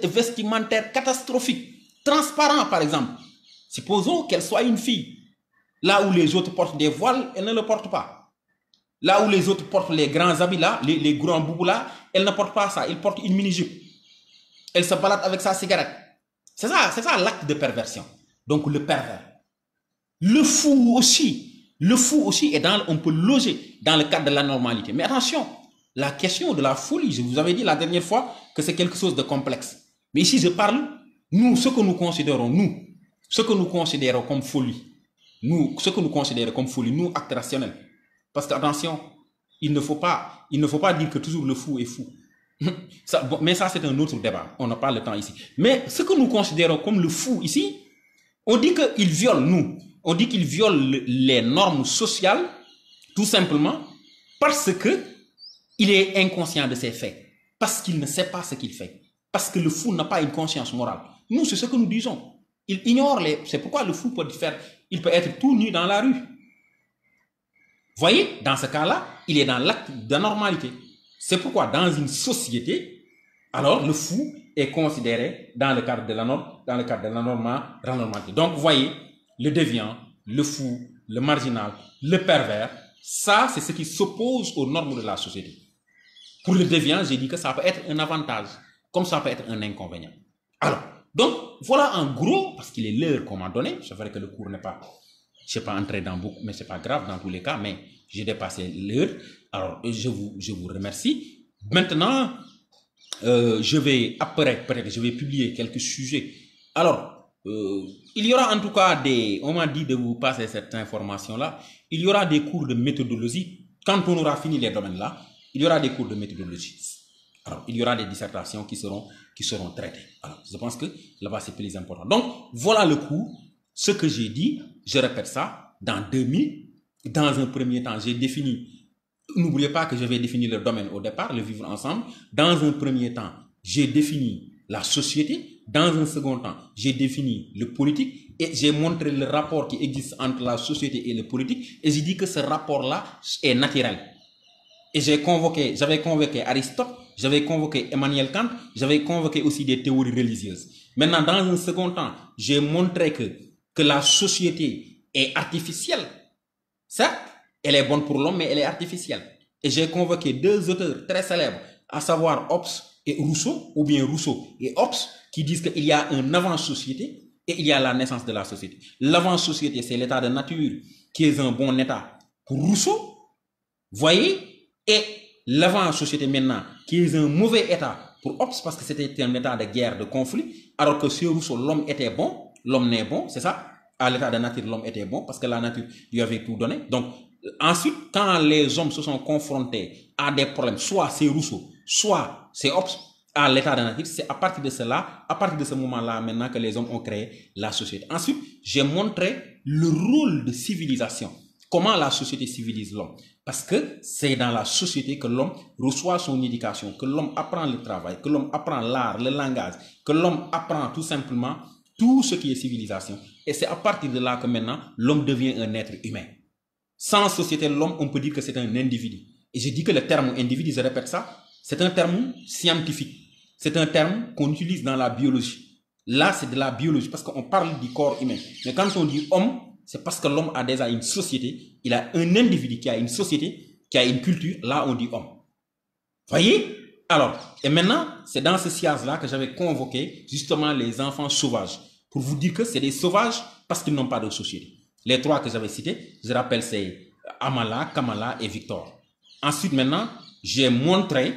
vestimentaire catastrophique, transparent par exemple. Supposons qu'elle soit une fille. Là où les autres portent des voiles, elle ne le porte pas. Là où les autres portent les grands habits là, les grands boubous là, elle ne porte pas ça, elle porte une mini-jupe. Elle se balade avec sa cigarette. C'est ça l'acte de perversion. Donc le pervers. Le fou aussi on peut loger dans le cadre de la normalité. Mais attention, la question de la folie, je vous avais dit la dernière fois que c'est quelque chose de complexe. Mais ici je parle, ce que nous considérons comme folie, nous actes rationnels. Parce que attention, il ne faut pas dire que toujours le fou est fou. Mais ça c'est un autre débat, on n'a pas le temps ici. Mais ce que nous considérons comme le fou ici, on dit qu'il viole les normes sociales, tout simplement parce que il est inconscient de ses faits, parce qu'il ne sait pas ce qu'il fait, parce que le fou n'a pas une conscience morale. Nous, c'est ce que nous disons. Il ignore c'est pourquoi le fou il peut être tout nu dans la rue. Voyez, dans ce cas-là, il est dans l'acte d'anormalité. C'est pourquoi dans une société, alors le fou est considéré dans le cadre de la normalité. Donc, vous voyez, le déviant, le fou, le marginal, le pervers, ça, c'est ce qui s'oppose aux normes de la société. Pour le déviant, j'ai dit que ça peut être un avantage, comme ça peut être un inconvénient. Alors, donc, voilà en gros, parce qu'il est l'heure qu'on m'a donné, c'est vrai que le cours n'est pas, je ne sais pas entrer dans beaucoup, mais ce n'est pas grave dans tous les cas, mais j'ai dépassé l'heure. Alors, je vous remercie. Maintenant, je vais publier quelques sujets. Alors, il y aura en tout cas on m'a dit de vous passer cette information-là, il y aura des cours de méthodologie. Quand on aura fini les domaines-là, il y aura des cours de méthodologie. Alors, il y aura des dissertations qui seront traitées. Alors, je pense que là-bas, c'est plus important. Donc, voilà le cours. Ce que j'ai dit, je répète ça, dans 2000, dans un premier temps, j'ai défini, n'oubliez pas que je vais définir le domaine au départ, le vivre ensemble. Dans un premier temps, j'ai défini la société. Dans un second temps, j'ai défini le politique et j'ai montré le rapport qui existe entre la société et le politique. Et j'ai dit que ce rapport-là est naturel. Et j'avais convoqué Aristote, j'avais convoqué Emmanuel Kant, j'avais convoqué aussi des théories religieuses. Maintenant, dans un second temps, j'ai montré que la société est artificielle. Certes, elle est bonne pour l'homme, mais elle est artificielle. Et j'ai convoqué deux auteurs très célèbres, à savoir Hobbes et Rousseau, ou bien Rousseau et Hobbes, qui disent qu'il y a un avant-société et il y a la naissance de la société. L'avant-société, c'est l'état de nature qui est un bon état pour Rousseau, voyez, et l'avant-société maintenant, qui est un mauvais état pour Hobbes, parce que c'était un état de guerre, de conflit, alors que chez Rousseau, l'homme était bon, l'homme n'est bon, c'est ça? À l'état de nature, l'homme était bon, parce que la nature lui avait tout donné. Donc, ensuite, quand les hommes se sont confrontés à des problèmes, soit c'est Rousseau, soit c'est Hobbes, à l'état de nature, c'est à partir de cela, à partir de ce moment-là, maintenant que les hommes ont créé la société. Ensuite, j'ai montré le rôle de civilisation. Comment la société civilise l'homme? Parce que c'est dans la société que l'homme reçoit son éducation, que l'homme apprend le travail, que l'homme apprend l'art, le langage, que l'homme apprend tout simplement tout ce qui est civilisation. Et c'est à partir de là que maintenant, l'homme devient un être humain. Sans société, l'homme, on peut dire que c'est un individu. Et je dis que le terme individu, je répète ça, c'est un terme scientifique. C'est un terme qu'on utilise dans la biologie. Là, c'est de la biologie parce qu'on parle du corps humain. Mais quand on dit homme, c'est parce que l'homme a déjà une société. Il a un individu qui a une société, qui a une culture. Là, on dit homme. Voyez? Alors, et maintenant, c'est dans ce sillage-là que j'avais convoqué justement les enfants sauvages. Pour vous dire que c'est des sauvages parce qu'ils n'ont pas de société. Les trois que j'avais cités, je rappelle, c'est Amala, Kamala et Victor. Ensuite, maintenant, j'ai montré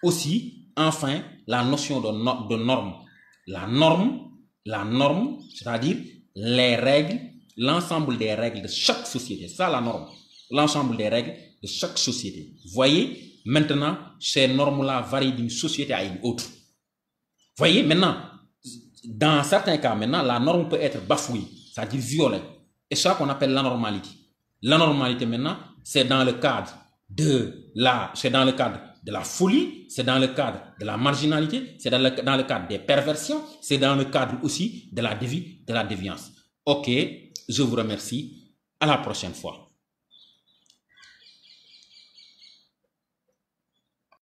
aussi, enfin, la notion de norme. La norme, c'est-à-dire les règles, l'ensemble des règles de chaque société. Ça, la norme. L'ensemble des règles de chaque société. Vous voyez, maintenant, ces normes-là varient d'une société à une autre. Vous voyez, maintenant, dans certains cas, maintenant, la norme peut être bafouée, c'est-à-dire violée. Et ça qu'on appelle l'anormalité. L'anormalité, maintenant, c'est dans le cadre de la folie, c'est dans le cadre de la marginalité, c'est dans le cadre des perversions, c'est dans le cadre aussi de la déviance. Ok, je vous remercie. À la prochaine fois.